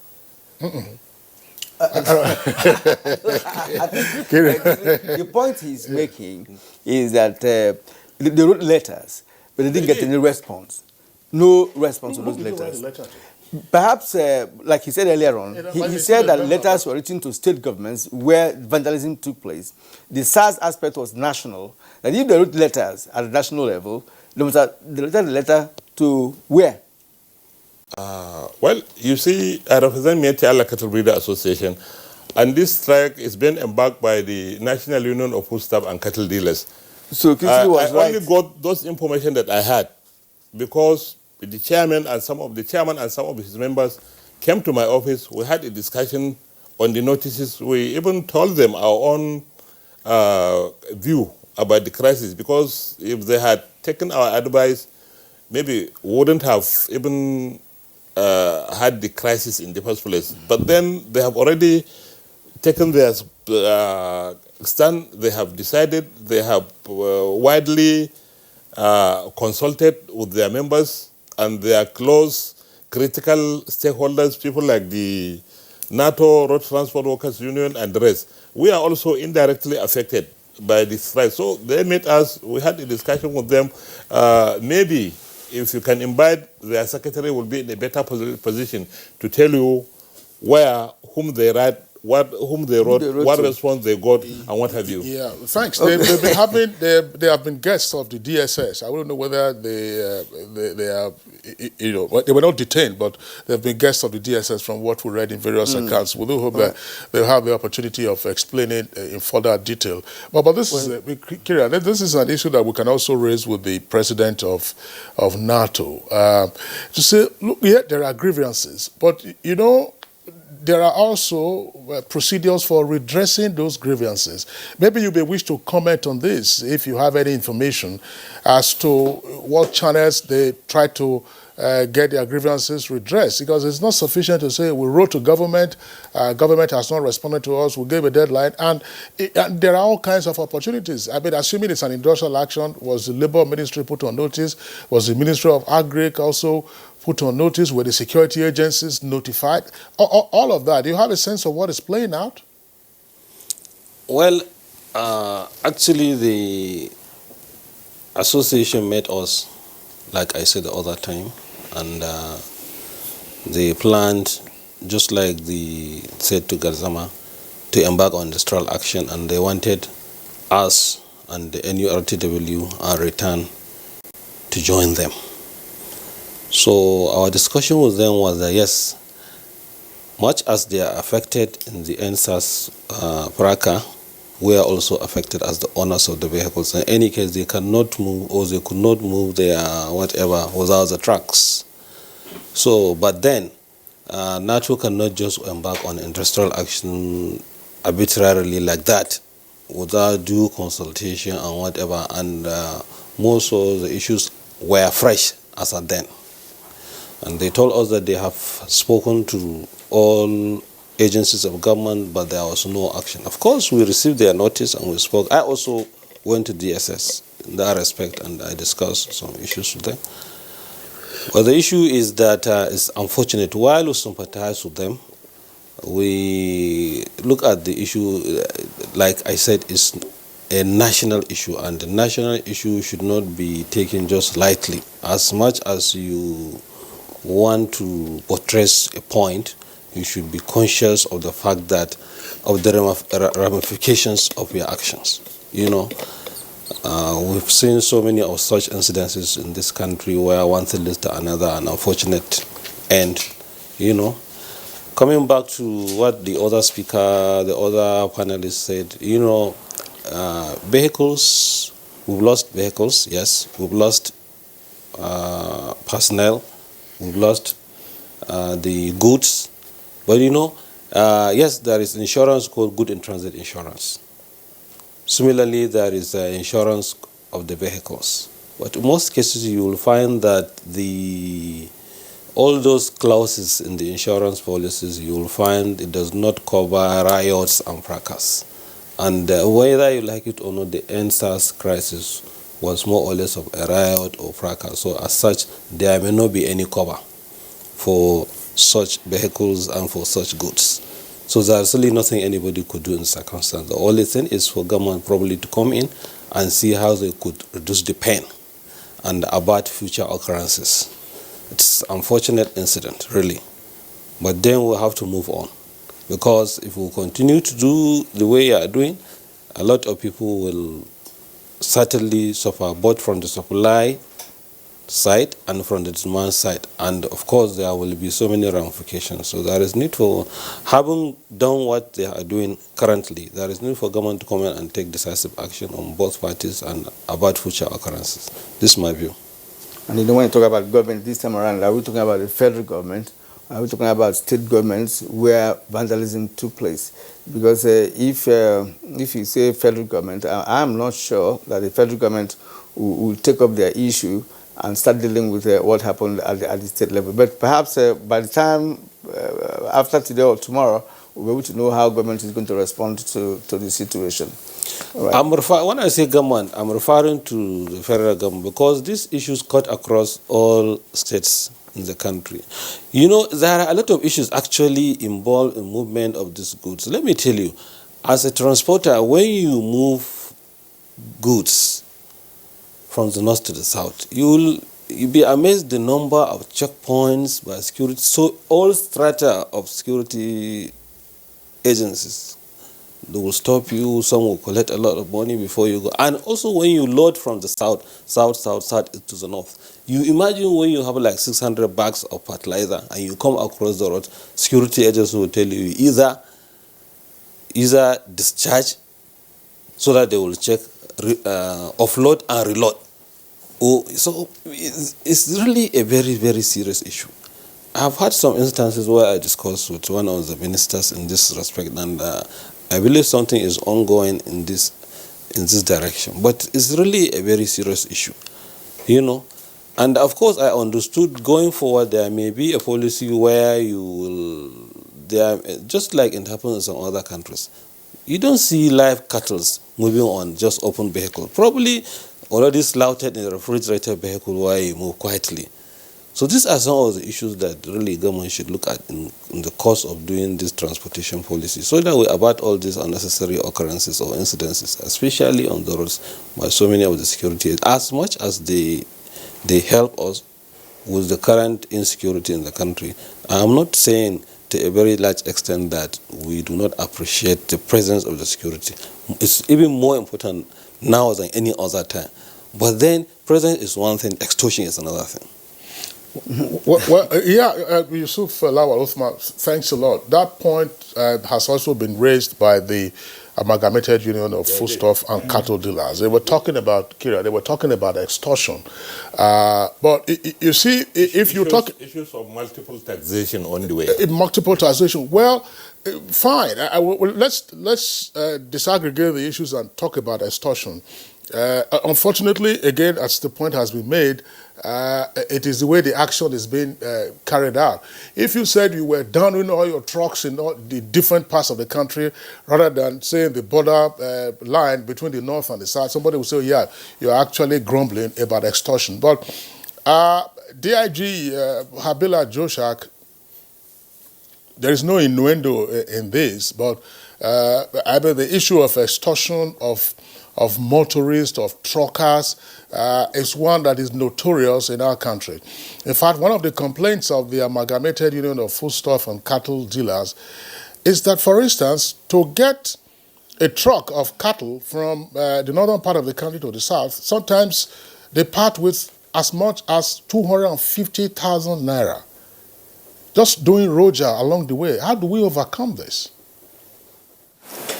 The point he's making is that they wrote letters, but they didn't get any response. No response to those letters. Perhaps, like he said earlier on, he said that letters were written to state governments where vandalism took place. The SARS aspect was national. And if they wrote letters at the national level, they must have written the letter to where? Well, you see, I represent Miyetti Cattle Breeder Association, and this strike is being embarked by the National Union of Food Staff and Cattle Dealers. So Kibiru was right. I only got those information that I had because the chairman and some of his members came to my office. We had a discussion on the notices. We even told them our own view about the crisis, because if they had taken our advice, maybe wouldn't have even had the crisis in the first place. But then they have already taken their stand. They have decided. They have widely consulted with their members and their close critical stakeholders, people like the NATO, Road Transport Workers Union, and the rest. We are also indirectly affected by this strike. So they met us, we had a discussion with them. Maybe if you can invite their secretary, will be in a better position to tell you where, whom they write, whom they wrote, what response they got, and what have you. Yeah, thanks. They've been having, they have been guests of the DSS. I don't know whether they are, you know, they were not detained, but they've been guests of the DSS from what we read in various accounts. We do hope that they'll have the opportunity of explaining in further detail. But this is, Kira, this is an issue that we can also raise with the president of NATO. To say, look, yeah, there are grievances, but you know, there are also procedures for redressing those grievances. Maybe you may wish to comment on this if you have any information as to what channels they try to get their grievances redressed, because it's not sufficient to say we wrote to government, government has not responded to us, we gave a deadline, and there are all kinds of opportunities. I mean, assuming it's an industrial action, was the Labour Ministry put on notice? Was the Ministry of Agri also put on notice? Were the security agencies notified? All of that. Do you have a sense of what is playing out? Well, actually, the association met us, like I said the other time, and they planned, just like they said to Garzama, to embark on industrial action, and they wanted us and the NURTW and Return to join them. So our discussion with them was that yes, much as they are affected in the NSAS Praka, we are also affected as the owners of the vehicles. In any case, they cannot move, or they could not move their whatever without the trucks. So, but then, NATO cannot just embark on industrial action arbitrarily like that, without due consultation and whatever. And most of the issues were fresh as at then. And they told us that they have spoken to all agencies of government, but there was no action. Of course, we received their notice and we spoke. I also went to DSS in that respect, and I discussed some issues with them. Well, the issue is that it's unfortunate. While we sympathize with them, we look at the issue, like I said, is a national issue, and the national issue should not be taken just lightly. As much as you want to buttress a point, you should be conscious of the fact that of the ramifications of your actions. You know, we've seen so many of such incidences in this country where one thing leads to another, an unfortunate end. You know, coming back to what the other speaker, the other panelist said, you know, vehicles, we've lost vehicles, yes, we've lost personnel, we've lost the goods, but you know, yes, there is insurance called good in transit insurance. Similarly, there is insurance of the vehicles, but in most cases you will find that all those clauses in the insurance policies, you will find it does not cover riots and fracas. And whether you like it or not, the NSAS crisis was more or less of a riot or fracas. So as such, there may not be any cover for such vehicles and for such goods. So there's really nothing anybody could do in circumstance. The only thing is for government probably to come in and see how they could reduce the pain and avert future occurrences. It's an unfortunate incident, really. But then we'll have to move on. Because if we continue to do the way you are doing, a lot of people will certainly suffer both from the supply side and from the demand side. And of course, there will be so many ramifications. So there is need for, having done what they are doing currently, there is need for government to come in and take decisive action on both parties and about future occurrences. This is my view. And you don't want to talk about government this time around. Are we talking about the federal government? Are we talking about state governments where vandalism took place? Because if you say federal government, I'm not sure that the federal government will take up their issue and start dealing with what happened at the state level. But perhaps by the time after today or tomorrow, we'll be able to know how government is going to respond to the situation. Right. When I say government, I'm referring to the federal government because these issues cut across all states in the country. You know, there are a lot of issues actually involved in movement of these goods. Let me tell you, as a transporter, when you move goods from the north to the south, you'll be amazed the number of checkpoints by security. So all strata of security agencies, they will stop you, some will collect a lot of money before you go. And also when you load from the south to the north, you imagine when you have like 600 bags of fertilizer and you come across the road, security agents will tell you either discharge so that they will check, offload and reload. So it's really a very, very serious issue. I've had some instances where I discussed with one of the ministers in this respect, and I believe something is ongoing in this direction. But it's really a very serious issue, you know. And of course, I understood going forward there may be a policy where you will, just like it happens in some other countries, you don't see live cattle moving on just open vehicle. Probably already slaughtered in a refrigerated vehicle where you move quietly. So these are some of the issues that really government should look at in the course of doing this transportation policy, so that we avert all these unnecessary occurrences or incidences, especially on the roads by so many of the security, as much as they help us with the current insecurity in the country. I'm not saying to a very large extent that we do not appreciate the presence of the security. It's even more important now than any other time. But then presence is one thing, extortion is another thing. Yusuf Lawal Uthman, thanks a lot. That point has also been raised by the Amalgamated Union of Foodstuff and Cattle Dealers. They were talking about, extortion. But you see, if you talk... Issues of multiple taxation on the way. Multiple taxation. Well, fine. Let's disaggregate the issues and talk about extortion. Unfortunately, again, as the point has been made, it is the way the action is being carried out. If you said you were downing all your trucks in all the different parts of the country, rather than saying the border line between the north and the south, somebody would say, yeah, you're actually grumbling about extortion. But DIG Habila Joshak, there is no innuendo in this, but I mean, the issue of extortion of motorists, of truckers, is one that is notorious in our country. In fact, one of the complaints of the Amalgamated Union of Foodstuff and Cattle Dealers is that, for instance, to get a truck of cattle from the northern part of the country to the south, sometimes they part with as much as 250,000 naira. Just doing roja along the way. How do we overcome this?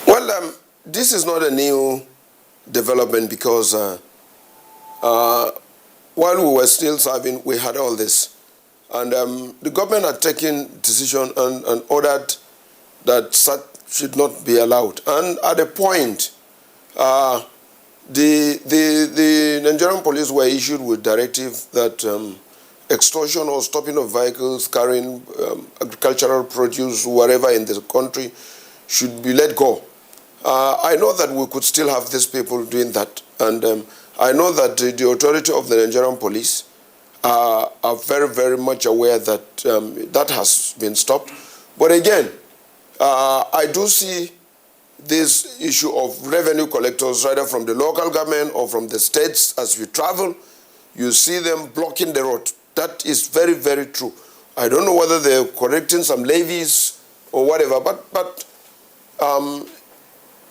Well, this is not a new development because while we were still serving, we had all this. And the government had taken decision and ordered that such should not be allowed. And at a point, the Nigerian police were issued with directive that extortion or stopping of vehicles carrying agricultural produce wherever in the country should be let go. I know that we could still have these people doing that, and I know that the authority of the Nigerian police are very, very much aware that that has been stopped. But again, I do see this issue of revenue collectors, either from the local government or from the states. As you travel, you see them blocking the road. That is very, very true. I don't know whether they're correcting some levies or whatever, but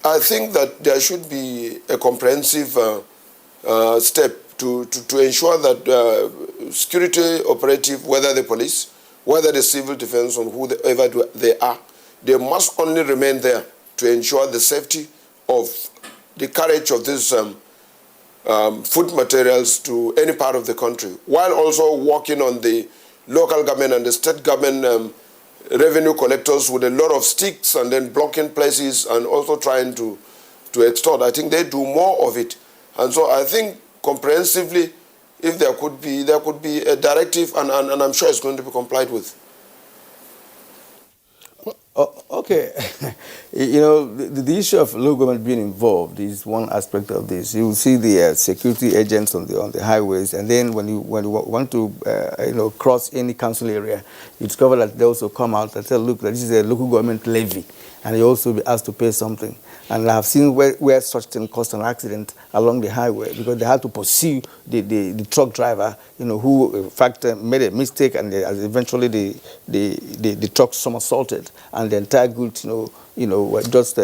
I think that there should be a comprehensive step to ensure that security operative, whether the police, whether the civil defense, or whoever they are, they must only remain there to ensure the safety of the carriage of these food materials to any part of the country, while also working on the local government and the state government revenue collectors with a lot of sticks and then blocking places and also trying to extort. I think they do more of it. And so I think comprehensively, if there could be a directive, and I'm sure it's going to be complied with. Okay. You know, the issue of local government being involved is one aspect of this. You will see the security agents on the highways, and then when you want to cross any council area, you discover that they also come out and say, look, this is a local government levy, and you also be asked to pay something. And I have seen where such thing caused an accident along the highway because they had to pursue the truck driver, who in fact made a mistake, and eventually the truck somersaulted, and the entire goods, just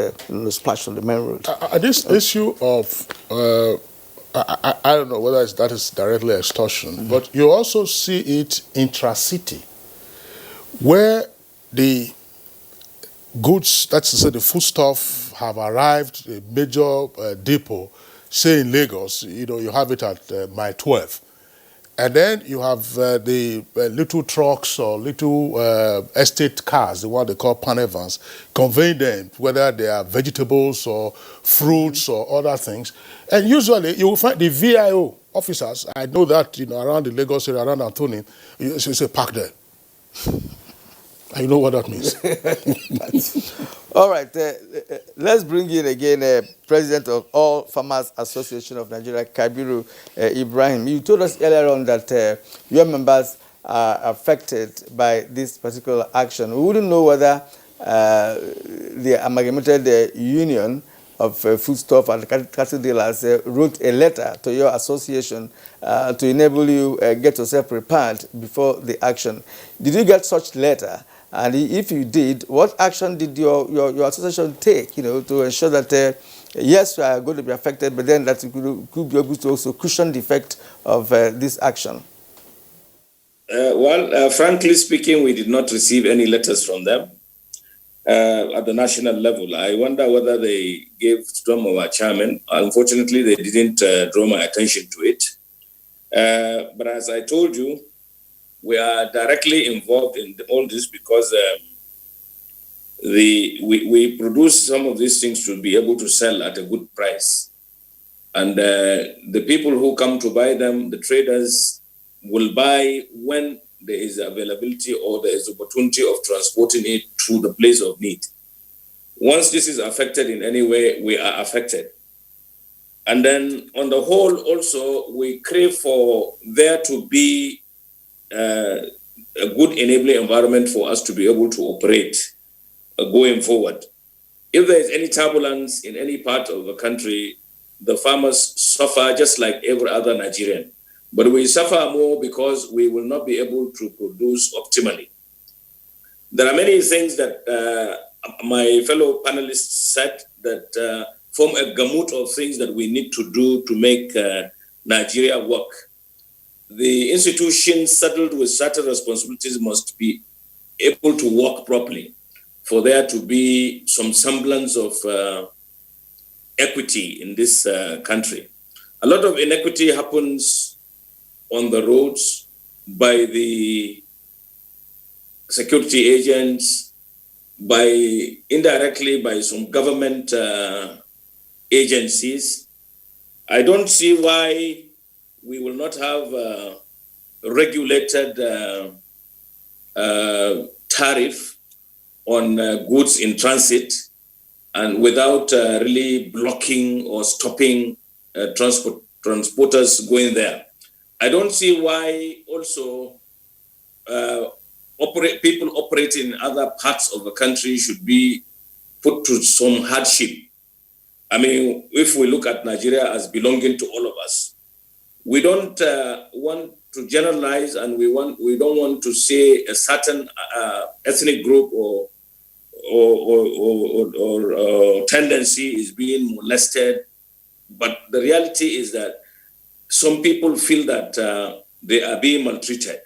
splashed on the main road. This issue of I don't know whether that is directly extortion, but you also see it intra-city, where the goods, that's to say the foodstuff, have arrived a major depot, say in Lagos, you have it at Mile 12. And then you have the little trucks or little estate cars, the one they call panel vans, conveying them, whether they are vegetables or fruits or other things. And usually you will find the VIO officers, I know that around the Lagos area, around Anthony, you say park there. I know what that means. All right, let's bring in again President of All Farmers Association of Nigeria, Kibiru, Ibrahim. You told us earlier on that your members are affected by this particular action. We wouldn't know whether the Amalgamated Union of Foodstuff and Cattle Dealers wrote a letter to your association to enable you get yourself prepared before the action. Did you get such letter? And if you did, what action did your association take, to ensure that, yes, we are going to be affected, but then that you could be able to also cushion the effect of this action? Frankly speaking, we did not receive any letters from them at the national level. I wonder whether they gave some of our chairman. Unfortunately, they didn't draw my attention to it. But as I told you, we are directly involved in all this because we produce some of these things to be able to sell at a good price. And the people who come to buy them, the traders, will buy when there is availability or there is opportunity of transporting it to the place of need. Once this is affected in any way, we are affected. And then on the whole, also, we crave for there to be a good enabling environment for us to be able to operate going forward. if there is any turbulence in any part of the country, the farmers suffer just like every other Nigerian. But we suffer more because we will not be able to produce optimally. There are many things that my fellow panelists said that form a gamut of things that we need to do to make Nigeria work. The institutions saddled with certain responsibilities must be able to work properly for there to be some semblance of equity in this country. A lot of inequity happens on the roads by the security agents, indirectly by some government agencies. I don't see why we will not have a regulated tariff on goods in transit and without really blocking or stopping transporters going there. I don't see why also people operating in other parts of the country should be put to some hardship. I mean, if we look at Nigeria as belonging to all of us, we don't want to generalize, and we don't want to say a certain ethnic group or tendency is being molested. But the reality is that some people feel that they are being maltreated.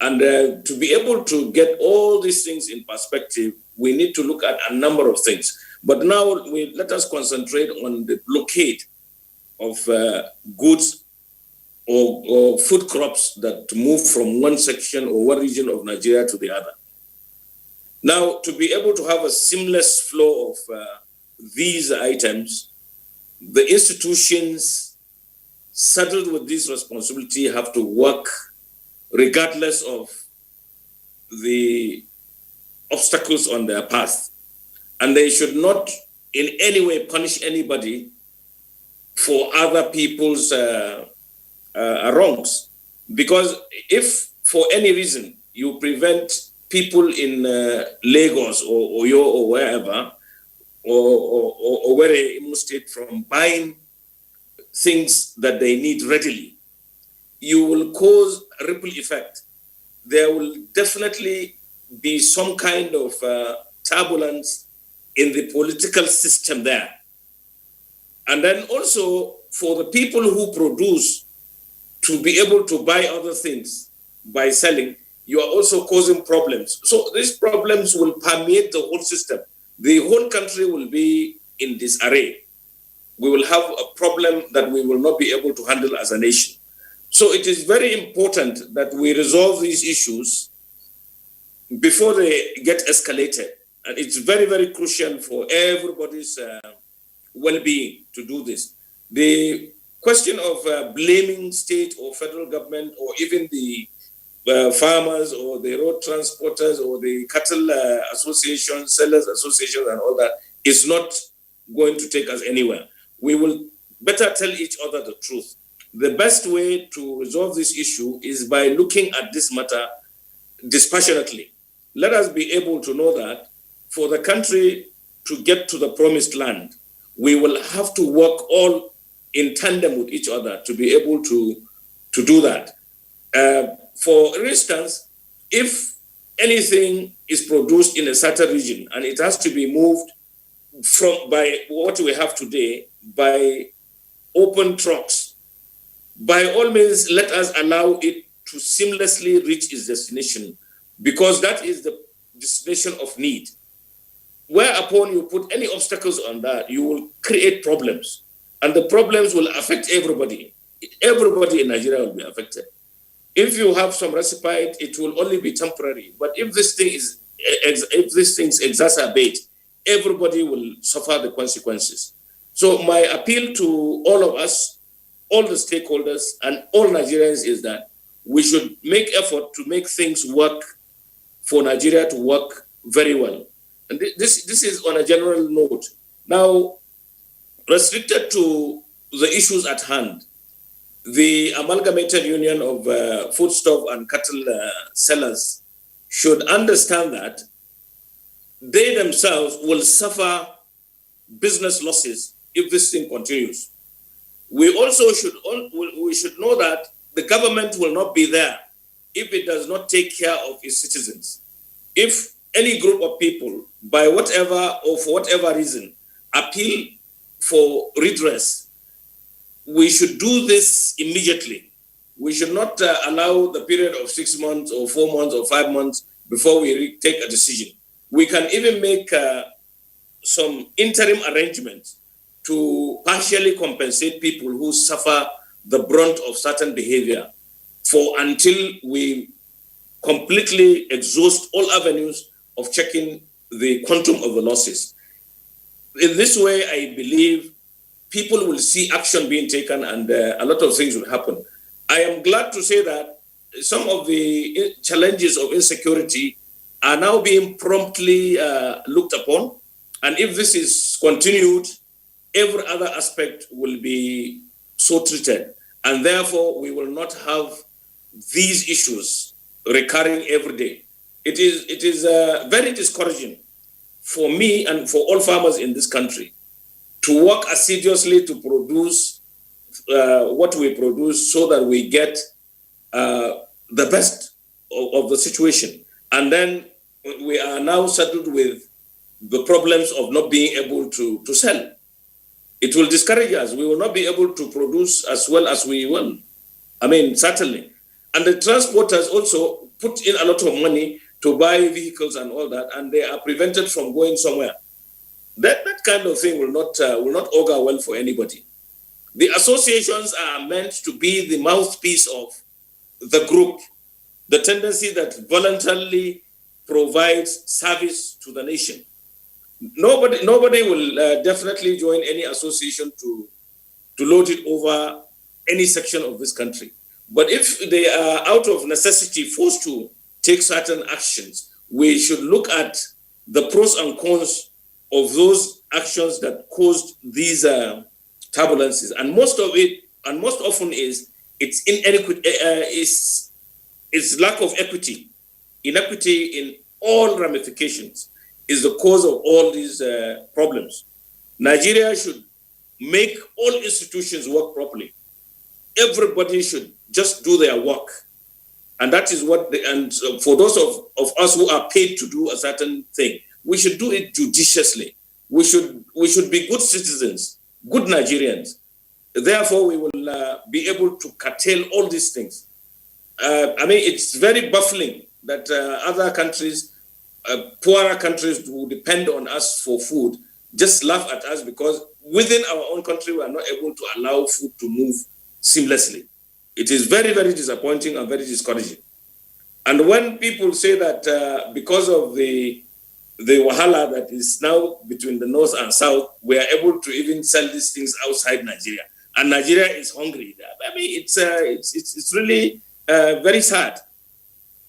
And to be able to get all these things in perspective, we need to look at a number of things. But now let us concentrate on the blockade of goods or food crops that move from one section or one region of Nigeria to the other. Now, to be able to have a seamless flow of these items, the institutions saddled with this responsibility have to work regardless of the obstacles on their path. And they should not in any way punish anybody for other people's wrongs. Because if for any reason you prevent people in Lagos or Oyo or wherever, or where Imo State from buying things that they need readily, you will cause a ripple effect. There will definitely be some kind of turbulence in the political system there. And then also for the people who produce to be able to buy other things by selling, you are also causing problems. So these problems will permeate the whole system. The whole country will be in disarray. We will have a problem that we will not be able to handle as a nation. So it is very important that we resolve these issues before they get escalated. And it's very, very crucial for everybody's well-being to do this. The question of blaming state or federal government or even the farmers or the road transporters or the cattle associations, sellers associations and all that is not going to take us anywhere. We will better tell each other the truth. The best way to resolve this issue is by looking at this matter dispassionately. Let us be able to know that for the country to get to the promised land, we will have to work all in tandem with each other to be able to do that. For instance, if anything is produced in a certain region and it has to be moved by what we have today by open trucks, by all means, let us allow it to seamlessly reach its destination, because that is the destination of need. Whereupon you put any obstacles on that, you will create problems. And the problems will affect everybody. Everybody in Nigeria will be affected. If you have some respite, it will only be temporary. But if these things exacerbate, everybody will suffer the consequences. So my appeal to all of us, all the stakeholders, and all Nigerians is that we should make effort to make things work for Nigeria to work very well. And this is on a general note. Now, restricted to the issues at hand, the Amalgamated Union of Foodstuff and Cattle Sellers should understand that they themselves will suffer business losses if this thing continues. We also should know that the government will not be there if it does not take care of its citizens. If any group of people, by whatever or for whatever reason, appeal for redress, we should do this immediately. We should not allow the period of 6 months or 4 months or 5 months before we take a decision. We can even make some interim arrangements to partially compensate people who suffer the brunt of certain behavior until we completely exhaust all avenues of checking the quantum of the losses. In this way, I believe people will see action being taken and a lot of things will happen. I am glad to say that some of the challenges of insecurity are now being promptly looked upon. And if this is continued, every other aspect will be so treated. And therefore, we will not have these issues recurring every day. It is very discouraging for me and for all farmers in this country to work assiduously to produce what we produce so that we get the best of the situation. And then we are now settled with the problems of not being able to sell. It will discourage us. We will not be able to produce as well as we will. I mean, certainly. And the transporters also put in a lot of money to buy vehicles and all that, and they are prevented from going somewhere. That kind of thing will not augur well for anybody. The associations are meant to be the mouthpiece of the group, the tendency that voluntarily provides service to the nation. Nobody will definitely join any association to load it over any section of this country. But if they are out of necessity forced to take certain actions, we should look at the pros and cons of those actions that caused these turbulences. And most often it's inadequate, it's lack of equity. Inequity in all ramifications is the cause of all these problems. Nigeria should make all institutions work properly. Everybody should just do their work. And that is what, for those of us who are paid to do a certain thing, we should do it judiciously. We should be good citizens, good Nigerians. Therefore, we will be able to curtail all these things. I mean, it's very baffling that other countries, poorer countries who depend on us for food, just laugh at us because within our own country, we are not able to allow food to move seamlessly. It is very, very disappointing and very discouraging. And when people say that because of the wahala that is now between the north and south, we are able to even sell these things outside Nigeria, and Nigeria is hungry. I mean, it's really very sad.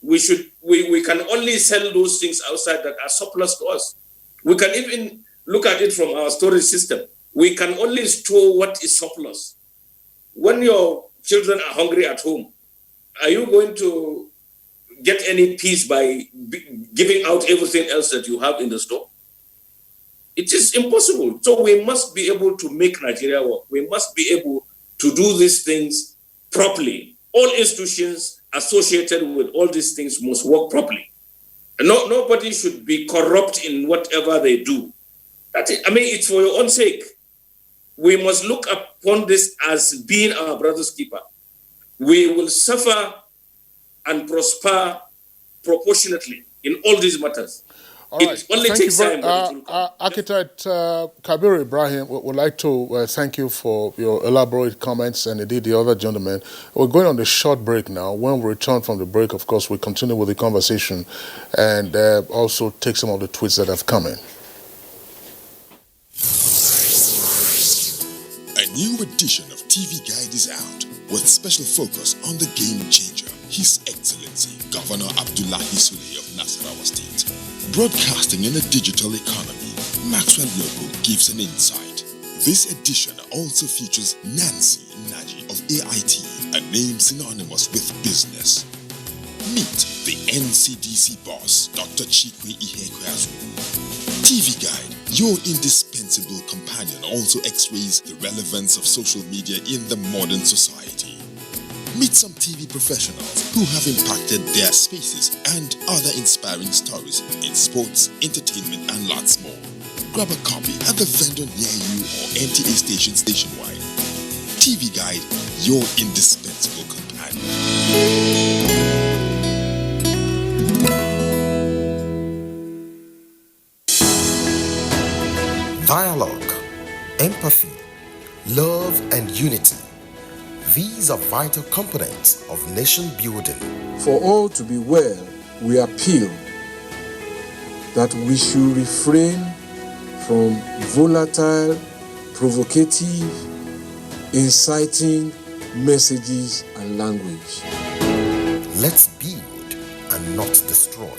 We can only sell those things outside that are surplus to us. We can even look at it from our storage system. We can only store what is surplus. When your children are hungry at home, are you going to get any peace by giving out everything else that you have in the store? It is impossible. So we must be able to make Nigeria work. We must be able to do these things properly. All institutions associated with all these things must work properly. Nobody should be corrupt in whatever they do. It's for your own sake. We must look upon this as being our brother's keeper. We will suffer and prosper proportionately in all these matters. All right. It only takes time. Architect Kibiru Ibrahim would like to thank you for your elaborate comments, and indeed the other gentlemen. We're going on a short break now. When we return from the break, of course, we continue with the conversation and also take some of the tweets that have come in. A new edition of TV Guide is out with special focus on the game changer, His Excellency Governor Abdullahi Sule of Nasarawa State. Broadcasting in a digital economy, Maxwell Logo gives an insight. This edition also features Nancy Naji of AIT, a name synonymous with business. Meet the NCDC boss, Dr. Chikwe Ihekweazu. TV Guide, your indispensable indispensable companion also x-rays the relevance of social media in the modern society. Meet some TV professionals who have impacted their spaces and other inspiring stories in sports, entertainment, and lots more. Grab a copy at the vendor near you or NTA station nationwide. TV Guide, your indispensable companion. Dialogue, empathy, love, and unity. These are vital components of nation building. For all to be well, we appeal that we should refrain from volatile, provocative, inciting messages and language. Let's build and not destroy.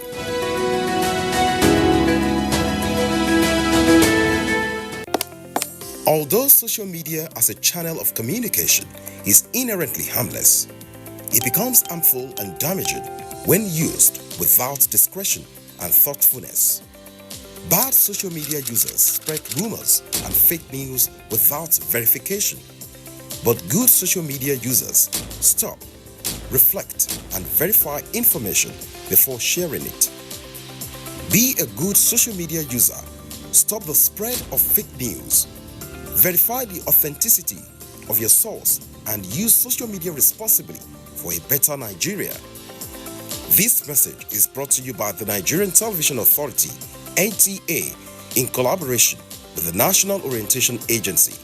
Although social media as a channel of communication is inherently harmless, it becomes harmful and damaging when used without discretion and thoughtfulness. Bad social media users spread rumors and fake news without verification. But good social media users stop, reflect, and verify information before sharing it. Be a good social media user. Stop the spread of fake news. Verify the authenticity of your source and use social media responsibly for a better Nigeria. This message is brought to you by the Nigerian Television Authority, NTA, in collaboration with the National Orientation Agency.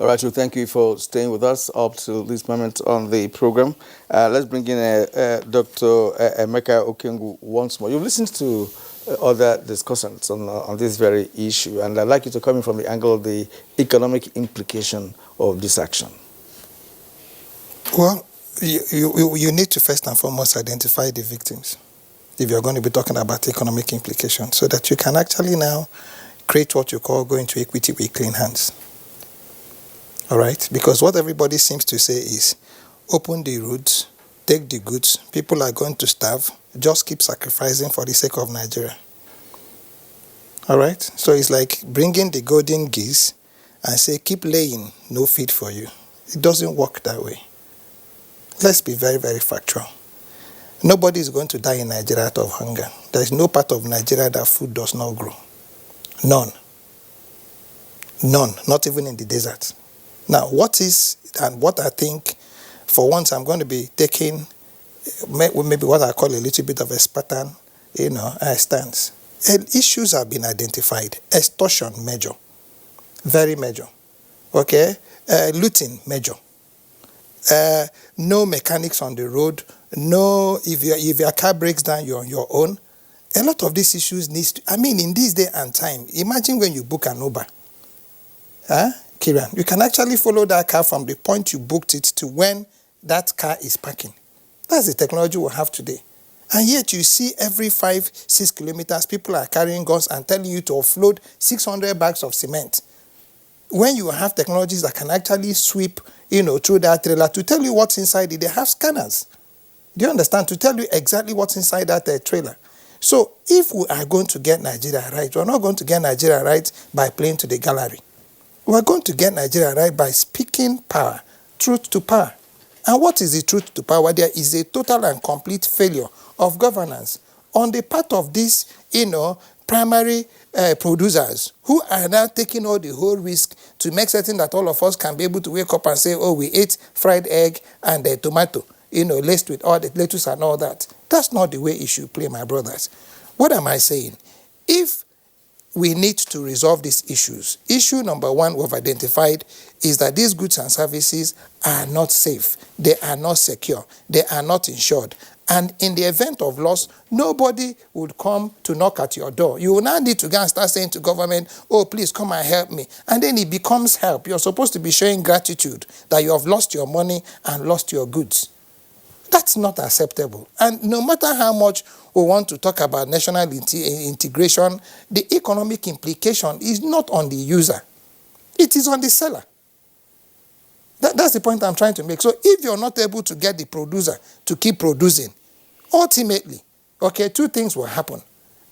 All right, so thank you for staying with us up to this moment on the program. Let's bring in Dr. Emeka Okengu once more. You've listened to other discussions on this very issue, and I'd like you to come in from the angle of the economic implication of this action. Well, you need to first and foremost identify the victims if you're going to be talking about economic implications, so that you can actually now create what you call going to equity with clean hands. All right? Because what everybody seems to say is, open the roads, take the goods, people are going to starve, just keep sacrificing for the sake of Nigeria. All right? So it's like bringing the golden geese and say, keep laying, no feed for you. It doesn't work that way. Let's be very, very factual. Nobody is going to die in Nigeria out of hunger. There is no part of Nigeria that food does not grow. None. None, not even in the desert. Now, what I think, for once, I'm going to be taking maybe what I call a little bit of a Spartan, stance. Issues have been identified. Extortion, major. Very major. Okay? Looting, major. No mechanics on the road. No, if your car breaks down, you're on your own. A lot of these issues in this day and time, imagine when you book an Uber. Kiran, you can actually follow that car from the point you booked it to when that car is parking. That's the technology we have today. And yet you see every 5-6 kilometers, people are carrying guns and telling you to offload 600 bags of cement. When you have technologies that can actually sweep, through that trailer to tell you what's inside it, they have scanners. Do you understand? To tell you exactly what's inside that trailer. So if we are going to get Nigeria right, we're not going to get Nigeria right by playing to the gallery. We're going to get Nigeria right by speaking power, truth to power. And what is the truth to power? There is a total and complete failure of governance on the part of these, primary producers who are now taking all the whole risk to make certain that all of us can be able to wake up and say, oh, we ate fried egg and tomato, laced with all the lettuce and all that. That's not the way it should play, my brothers. What am I saying? If we need to resolve these issues. Issue number one we've identified is that these goods and services are not safe. They are not secure. They are not insured. And in the event of loss, nobody would come to knock at your door. You will now need to go and start saying to government, oh, please come and help me. And then it becomes help. You're supposed to be showing gratitude that you have lost your money and lost your goods. That's not acceptable. And no matter how much we want to talk about national integration, the economic implication is not on the user. It is on the seller. That's the point I'm trying to make. So if you're not able to get the producer to keep producing, ultimately, okay, two things will happen.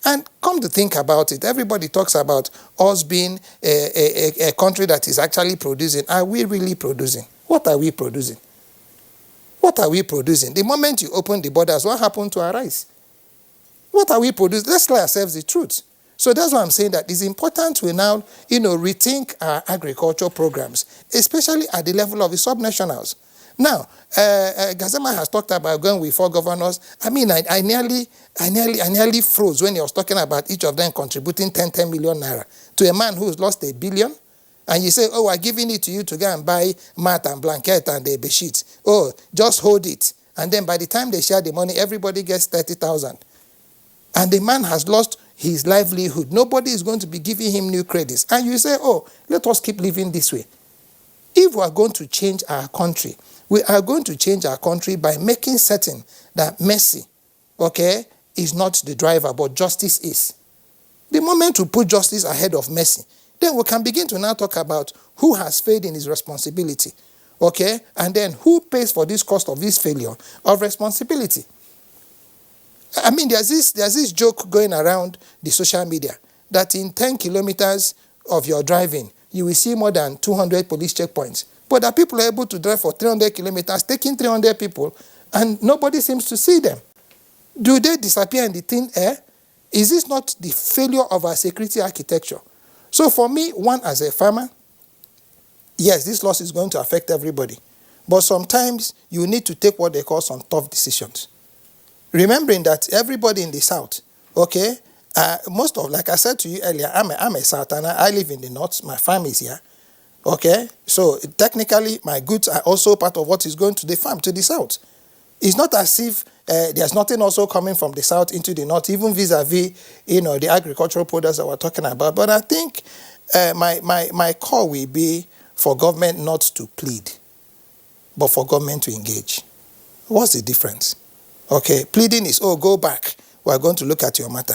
And come to think about it, everybody talks about us being a country that is actually producing. Are we really producing? What are we producing? What are we producing? The moment you open the borders, what happened to our rice? What are we producing? Let's tell ourselves the truth. So that's why I'm saying that it's important to now, rethink our agriculture programs, especially at the level of the subnationals. Now, Gazema has talked about going with 4 governors. I mean, I nearly froze when he was talking about each of them contributing 10 million naira to a man who's lost $1 billion. And you say, oh, we're giving it to you to go and buy mat and blanket and the bedsheet. Oh, just hold it. And then by the time they share the money, everybody gets 30,000. And the man has lost his livelihood. Nobody is going to be giving him new credits. And you say, oh, let us keep living this way. If we are going to change our country, we are going to change our country by making certain that mercy, okay, is not the driver, but justice is. The moment we put justice ahead of mercy, then we can begin to now talk about who has failed in his responsibility, okay, and then who pays for this cost of this failure of responsibility. I mean, there's this joke going around the social media that in 10 kilometers of your driving, you will see more than 200 police checkpoints. But that people are able to drive for 300 kilometers, taking 300 people, and nobody seems to see them. Do they disappear in the thin air? Is this not the failure of our security architecture? So for me, one, as a farmer, yes, this loss is going to affect everybody. But sometimes you need to take what they call some tough decisions. Remembering that everybody in the South, okay, most of, like I said to you earlier, I'm a Southerner. I live in the North. My farm is here. Okay, so technically my goods are also part of what is going to the farm, to the South. It's not as if there's nothing also coming from the South into the North, even vis-a-vis, the agricultural products that we're talking about. But I think my call will be for government not to plead, but for government to engage. What's the difference? Okay, pleading is, oh, go back. We're going to look at your matter.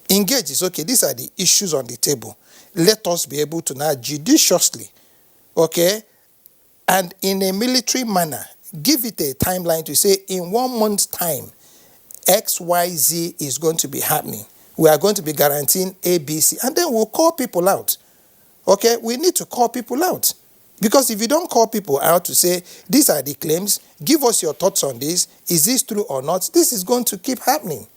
Engage is, okay, these are the issues on the table. Let us be able to now judiciously, okay, and in a military manner, give it a timeline to say in 1 month's time, X, Y, Z is going to be happening. We are going to be guaranteeing ABC, and then we'll call people out. Okay, we need to call people out. Because if you don't call people out to say, these are the claims, give us your thoughts on this, is this true or not, this is going to keep happening.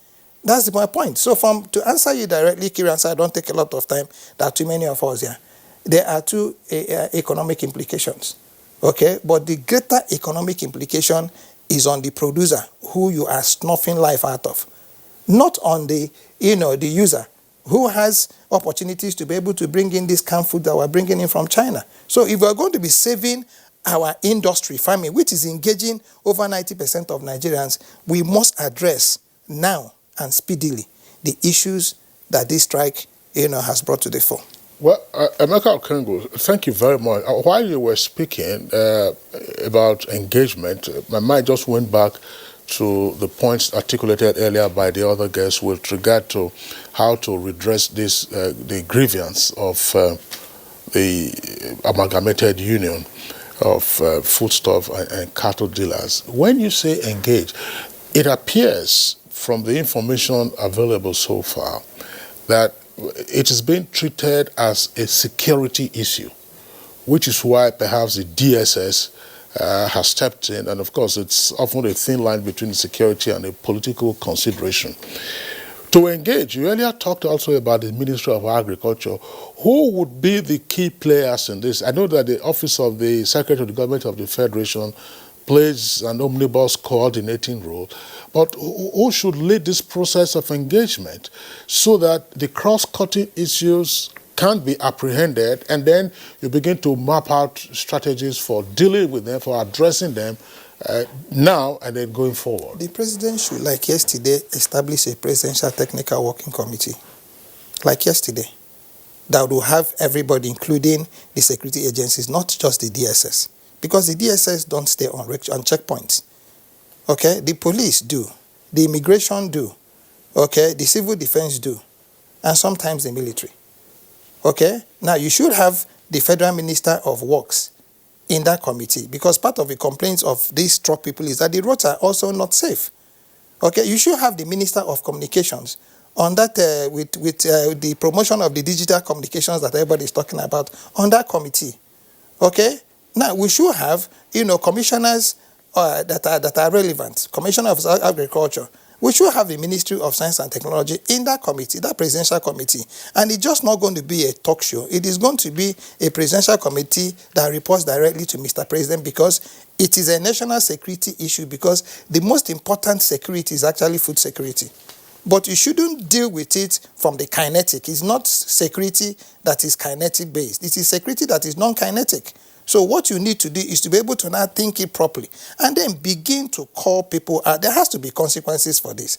That's my point. So to answer you directly, Kiran, so I don't take a lot of time, there are too many of us here. There are two economic implications, okay? But the greater economic implication is on the producer, who you are snuffing life out of, not on the user, who has opportunities to be able to bring in this canned food that we're bringing in from China. So if we're going to be saving our industry, farming, which is engaging over 90% of Nigerians, we must address now and speedily the issues that this strike, has brought to the fore. Well, Emeka Okengo, thank you very much. While you were speaking about engagement, my mind just went back to the points articulated earlier by the other guests with regard to how to redress this, the grievance of the amalgamated union of foodstuff and cattle dealers. When you say engage, it appears from the information available so far that it is being treated as a security issue, which is why perhaps the DSS has stepped in, and of course it's often a thin line between security and a political consideration. To engage, you earlier talked also about the Ministry of Agriculture. Who would be the key players in this? I know that the Office of the Secretary of the Government of the Federation plays an omnibus coordinating role, but who should lead this process of engagement so that the cross-cutting issues can be apprehended, and then you begin to map out strategies for dealing with them, for addressing them now and then going forward? The president should, like yesterday, establish a presidential technical working committee, like yesterday, that will have everybody, including the security agencies, not just the DSS, because the DSS don't stay on checkpoints. Okay, the police do, the immigration do, okay, the civil defense do, and sometimes the military. Okay, now you should have the Federal Minister of Works, in that committee, because part of the complaints of these truck people is that the roads are also not safe. Okay, you should have the Minister of Communications on that with the promotion of the digital communications that everybody is talking about on that committee. Okay, now we should have commissioners that are relevant, Commissioner of Agriculture. We should have the Ministry of Science and Technology in that committee, that presidential committee. And it's just not going to be a talk show. It is going to be a presidential committee that reports directly to Mr. President, because it is a national security issue, because the most important security is actually food security. But you shouldn't deal with it from the kinetic. It's not security that is kinetic based. It is security that is non-kinetic. So what you need to do is to be able to now think it properly and then begin to call people out. There has to be consequences for this.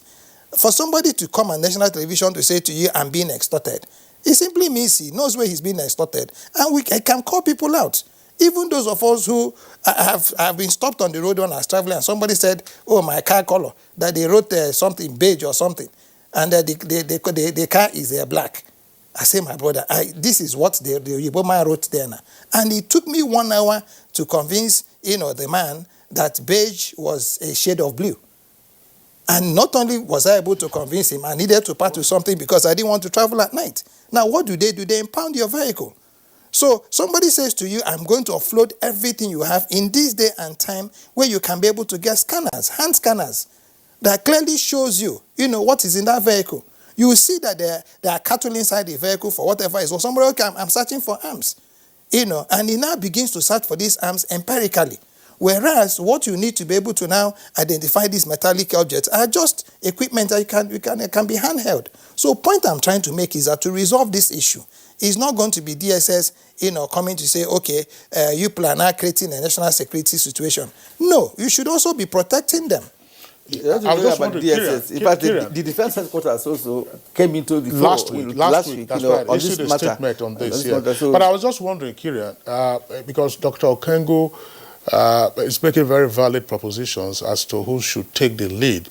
For somebody to come on national television to say to you, I'm being extorted, it simply means he knows where he's being extorted. And we can call people out. Even those of us who have been stopped on the road when I was traveling and somebody said, oh, my car color, that they wrote something beige or something, and the car is black. I say, my brother, this is what the Yoruba wrote there now. And it took me 1 hour to convince, the man that beige was a shade of blue. And not only was I able to convince him, I needed to part with something because I didn't want to travel at night. Now, what do? They impound your vehicle. So somebody says to you, I'm going to offload everything you have in this day and time where you can be able to get scanners, hand scanners, that clearly shows you, what is in that vehicle. You will see that there are cattle inside the vehicle for whatever is. Or somebody, okay, I'm searching for arms, and he now begins to search for these arms empirically. Whereas what you need to be able to now identify these metallic objects are just equipment that can be handheld. So point I'm trying to make is that to resolve this issue, it's not going to be DSS, coming to say, okay, you plan on creating a national security situation. No, you should also be protecting them. I was just wondering, DSS. In fact, the defense headquarters also came into the last week. That's right. on issued this a statement on this. So but I was just wondering, Kirian, because Dr. Okengo is making very valid propositions as to who should take the lead.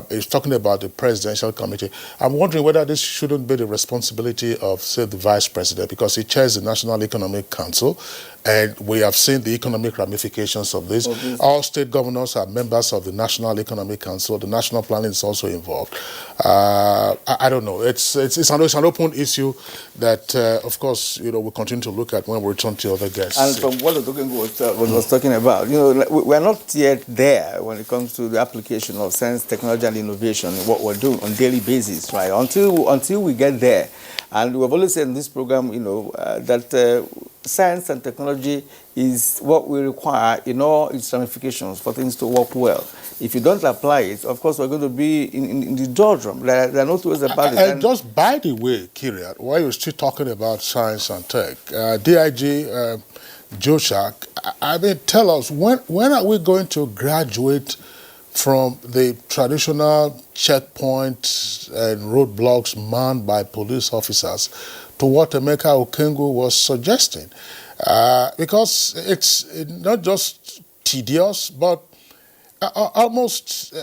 He's talking about the presidential committee. I'm wondering whether this shouldn't be the responsibility of, say, the vice president, because he chairs the National Economic Council, and we have seen the economic ramifications of this. All state governors are members of the National Economic Council. The national planning is also involved. I don't know. It's an open issue that, of course, we'll continue to look at when we return to other guests. And from what the Okengo was talking about, we're not yet there when it comes to the application of science, technology, and innovation in what we're doing on a daily basis, right? Until we get there. And we've always said in this program, that science and technology is what we require in all its ramifications for things to work well. If you don't apply it, of course, we're going to be in the doldrum. There are no two ways about it. And just by the way, Kirian, while you're still talking about science and tech, DIG Joshak, tell us, when are we going to graduate from the traditional checkpoints and roadblocks manned by police officers to what Emeka Okengo was suggesting? Because it's not just tedious, but almost,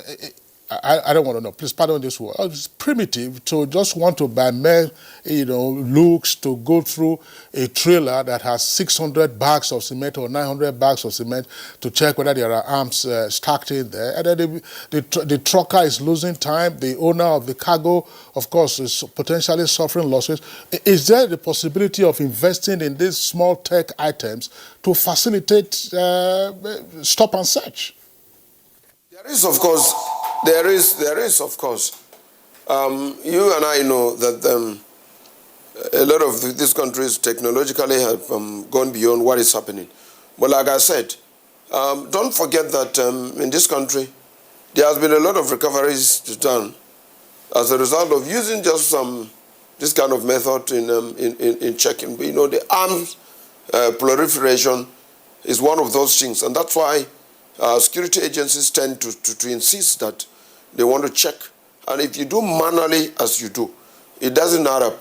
I don't want to know, please pardon this word, it's primitive to just want to, by mere, looks, to go through a trailer that has 600 bags of cement or 900 bags of cement to check whether there are arms stacked in there. And then the trucker is losing time. The owner of the cargo, of course, is potentially suffering losses. Is there the possibility of investing in these small tech items to facilitate stop and search? There is, of course. There is, of course. You and I know that a lot of these countries technologically have gone beyond what is happening. But like I said, don't forget that in this country, there has been a lot of recoveries done as a result of using just this kind of method in checking. But, the arms proliferation is one of those things, and that's why security agencies tend to insist that they want to check. And if you do manually as you do, it doesn't add up.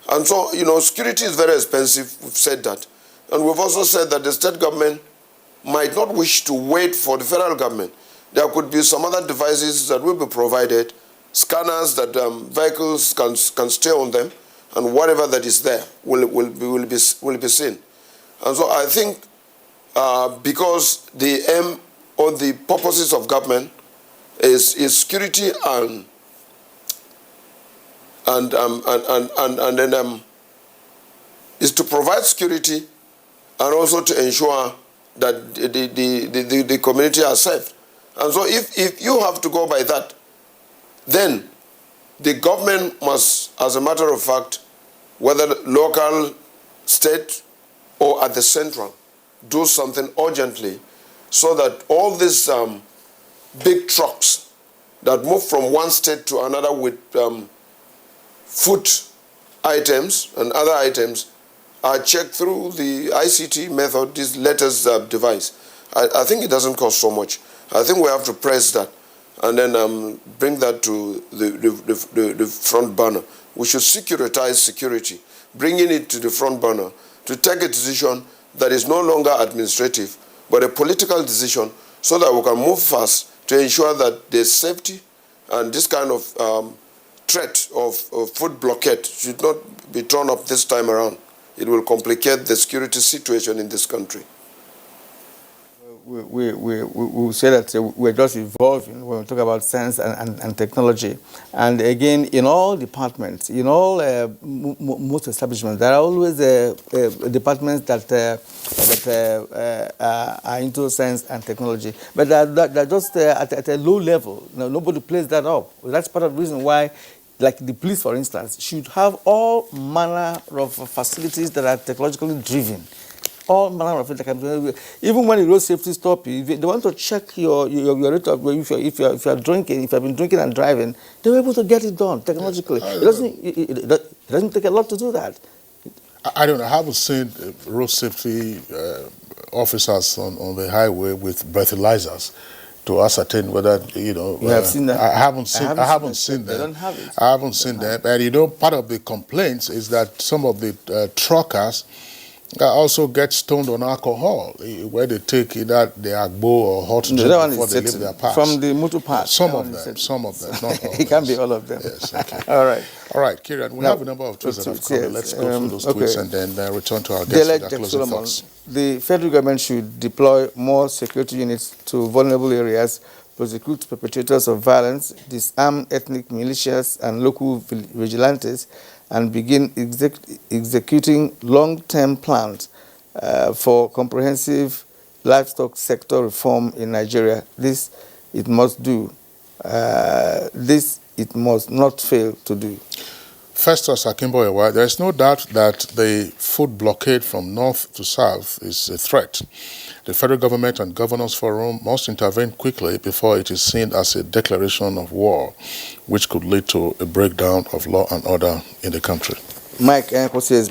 And so, security is very expensive. We've said that. And we've also said that the state government might not wish to wait for the federal government. There could be some other devices that will be provided, scanners that vehicles can stay on them, and whatever that is there will be seen. And so I think because the aim or the purposes of government is security and then is to provide security and also to ensure that the community are safe. And so if you have to go by that, then the government must, as a matter of fact, whether local, state, or at the central, do something urgently so that all these big trucks that move from one state to another with food items and other items are checked through the ICT method, this latest device. I think it doesn't cost so much. I think we have to press that and then bring that to the front burner. We should securitize security, bringing it to the front burner to take a decision that is no longer administrative, but a political decision so that we can move fast to ensure that there's safety and this kind of threat of food blockade should not be thrown up this time around. It will complicate the security situation in this country. We say that we're just evolving when we talk about science and technology. And again, in all departments, in all most establishments, there are always departments that are into science and technology. But they're just at a low level. Now, nobody plays that up. That's part of the reason why, like the police, for instance, should have all manner of facilities that are technologically driven. All manner of it. Even when the road safety stop you, if they want to check your rate of, if you are drinking, if you have been drinking and driving, they're able to get it done technologically. It doesn't take a lot to do that. I don't know. I haven't seen road safety officers on the highway with breathalyzers to ascertain whether, you know. You have seen that? I haven't seen them. They don't have it. I haven't seen them. And you know, part of the complaints is that some of the truckers also get stoned on alcohol, where they take either the agbo or hot drink before they leave their pass. From the motor pass. Some of them, not all. It can be all of them. Yes, okay. All right. All right, Kieran, we have a number of tweets that have come in. Let's go through those tweets and then return to our guests with their closing thoughts. The federal government should deploy more security units to vulnerable areas, prosecute perpetrators of violence, disarm ethnic militias and local vigilantes, and begin executing long-term plans for comprehensive livestock sector reform in Nigeria. This it must do. This it must not fail to do. Festus Akimboyewa, there is no doubt that the food blockade from north to south is a threat. The federal government and governors forum must intervene quickly before it is seen as a declaration of war, which could lead to a breakdown of law and order in the country. Mike Enko says,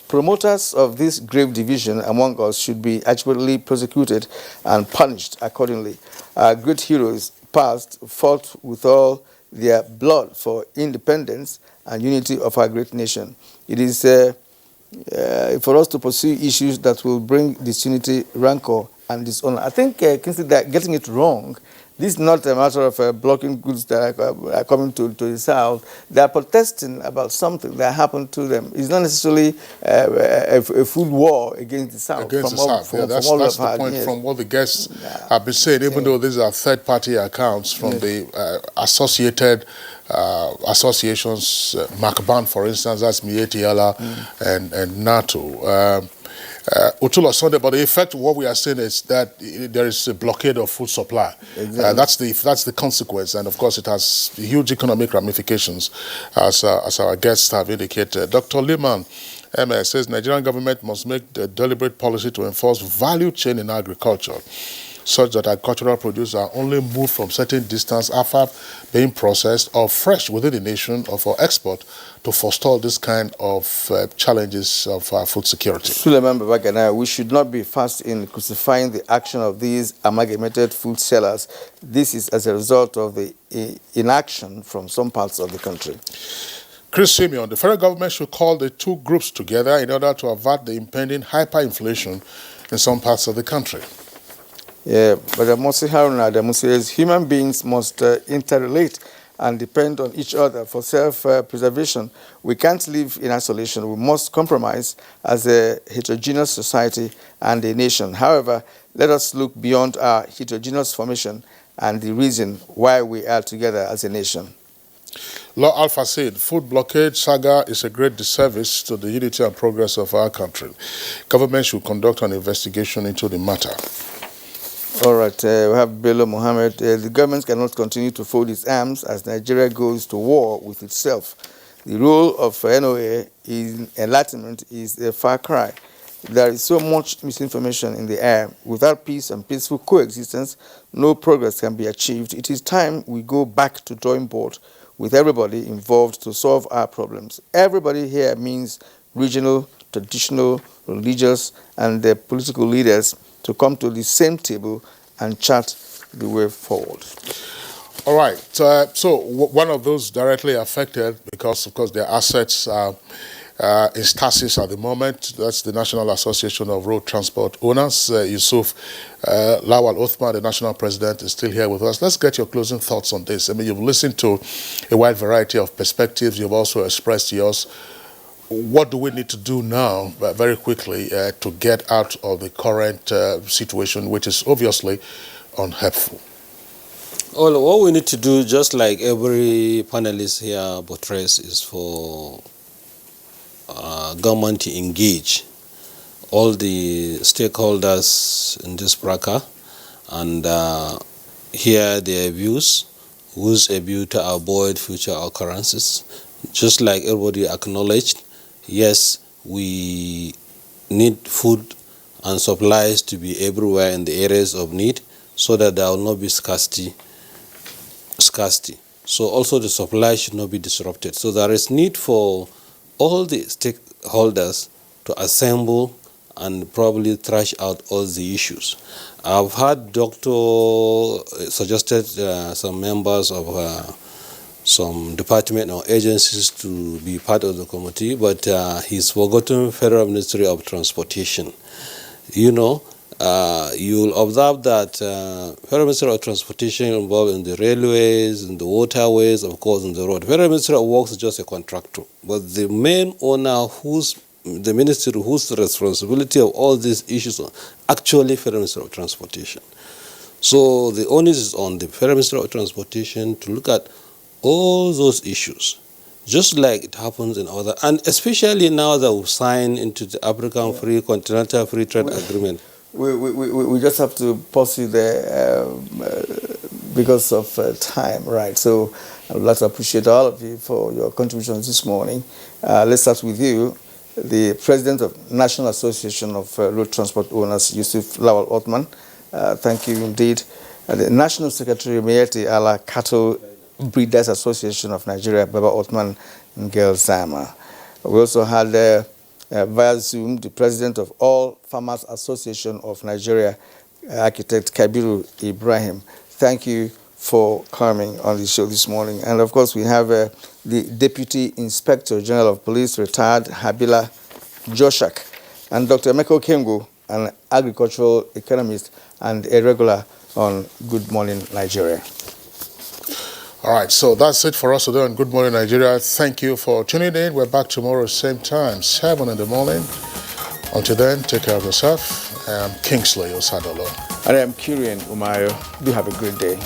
promoters of this grave division among us should be adequately prosecuted and punished accordingly. Our great heroes past fought with all their blood for independence and unity of our great nation. It is for us to pursue issues that will bring disunity, rancor, and dishonor. I think Kingsley, they're getting it wrong. This is not a matter of blocking goods that are coming to the south. They are protesting about something that happened to them. It's not necessarily a food war against the south. Against the south, that's the point from what the guests have been saying, even though these are third-party accounts from the associated associations, MACBAN, for instance, that's Miyetti and NATO. Utula Sunday, but the effect of what we are saying is that there is a blockade of food supply. Exactly. That's the consequence, and of course it has huge economic ramifications, as our guests have indicated. Dr. Liman MS says Nigerian government must make the deliberate policy to enforce value chain in agriculture, such that agricultural produce are only moved from certain distance after being processed or fresh within the nation or for export to forestall this kind of challenges of food security. Suleiman Babagana, we should not be fast in crucifying the action of these amalgamated food sellers. This is as a result of the inaction from some parts of the country. Chris Simeon, the federal government should call the two groups together in order to avert the impending hyperinflation in some parts of the country. Yeah, but Mosi Haruna Adamu says human beings must interrelate and depend on each other for self-preservation. We can't live in isolation. We must compromise as a heterogeneous society and a nation. However, let us look beyond our heterogeneous formation and the reason why we are together as a nation. Law Alpha said, food blockade saga is a great disservice to the unity and progress of our country. Government should conduct an investigation into the matter. All right, we have Bello Mohammed. The government cannot continue to fold its arms as Nigeria goes to war with itself. The role of NOA in enlightenment is a far cry. There is so much misinformation in the air. Without peace and peaceful coexistence, no progress can be achieved. It is time we go back to drawing board with everybody involved to solve our problems. Everybody here means regional, traditional, religious, and the political leaders to come to the same table and chart the way forward. All right. So one of those directly affected, because of course their assets are in stasis at the moment, that's the National Association of Road Transport Owners. Yusuf Lawal Othman, the national president, is still here with us. Let's get your closing thoughts on this. I mean, you've listened to a wide variety of perspectives. You've also expressed yours. What do we need to do now, very quickly, to get out of the current situation, which is obviously unhelpful? Well, what we need to do, just like every panelist here portrays, is for government to engage all the stakeholders in this fracas and hear their views, with a view to avoid future occurrences. Just like everybody acknowledged, yes, we need food and supplies to be everywhere in the areas of need so that there will not be scarcity. So also the supply should not be disrupted. So there is need for all the stakeholders to assemble and probably thrash out all the issues. I've had Doctor suggested some members of some department or agencies to be part of the committee, but he's forgotten Federal Ministry of Transportation. You know, you'll observe that Federal Ministry of Transportation involved in the railways, in the waterways, of course, in the road. Federal Ministry of Works is just a contractor, but the main owner, the ministry whose responsibility of all these issues are actually Federal Ministry of Transportation. So the onus is on the Federal Ministry of Transportation to look at all those issues, just like it happens in other, and especially now that we've signed into the African Free Continental Free Trade Agreement. We just have to pause you there because of time, right? So I would like to appreciate all of you for your contributions this morning. Let's start with you, the President of National Association of Road Transport Owners, Yusuf Lawal Othman. Thank you indeed. The National Secretary, Miyetti Ala Cattle Breeders Association of Nigeria, Baba Othman Ngel Zama. We also had via Zoom the President of All Farmers Association of Nigeria, Architect Kibiru Ibrahim. Thank you for coming on the show this morning. And of course, we have the Deputy Inspector General of Police, retired Habila Joshak, and Dr. Emeko Kengo, an agricultural economist and a regular on Good Morning Nigeria. All right, so that's it for us today on Good Morning Nigeria. Thank you for tuning in. We're back tomorrow, same time, 7 in the morning. Until then, take care of yourself. I am Kingsley Osadolo. And I am Kirian Umayo. Do have a great day.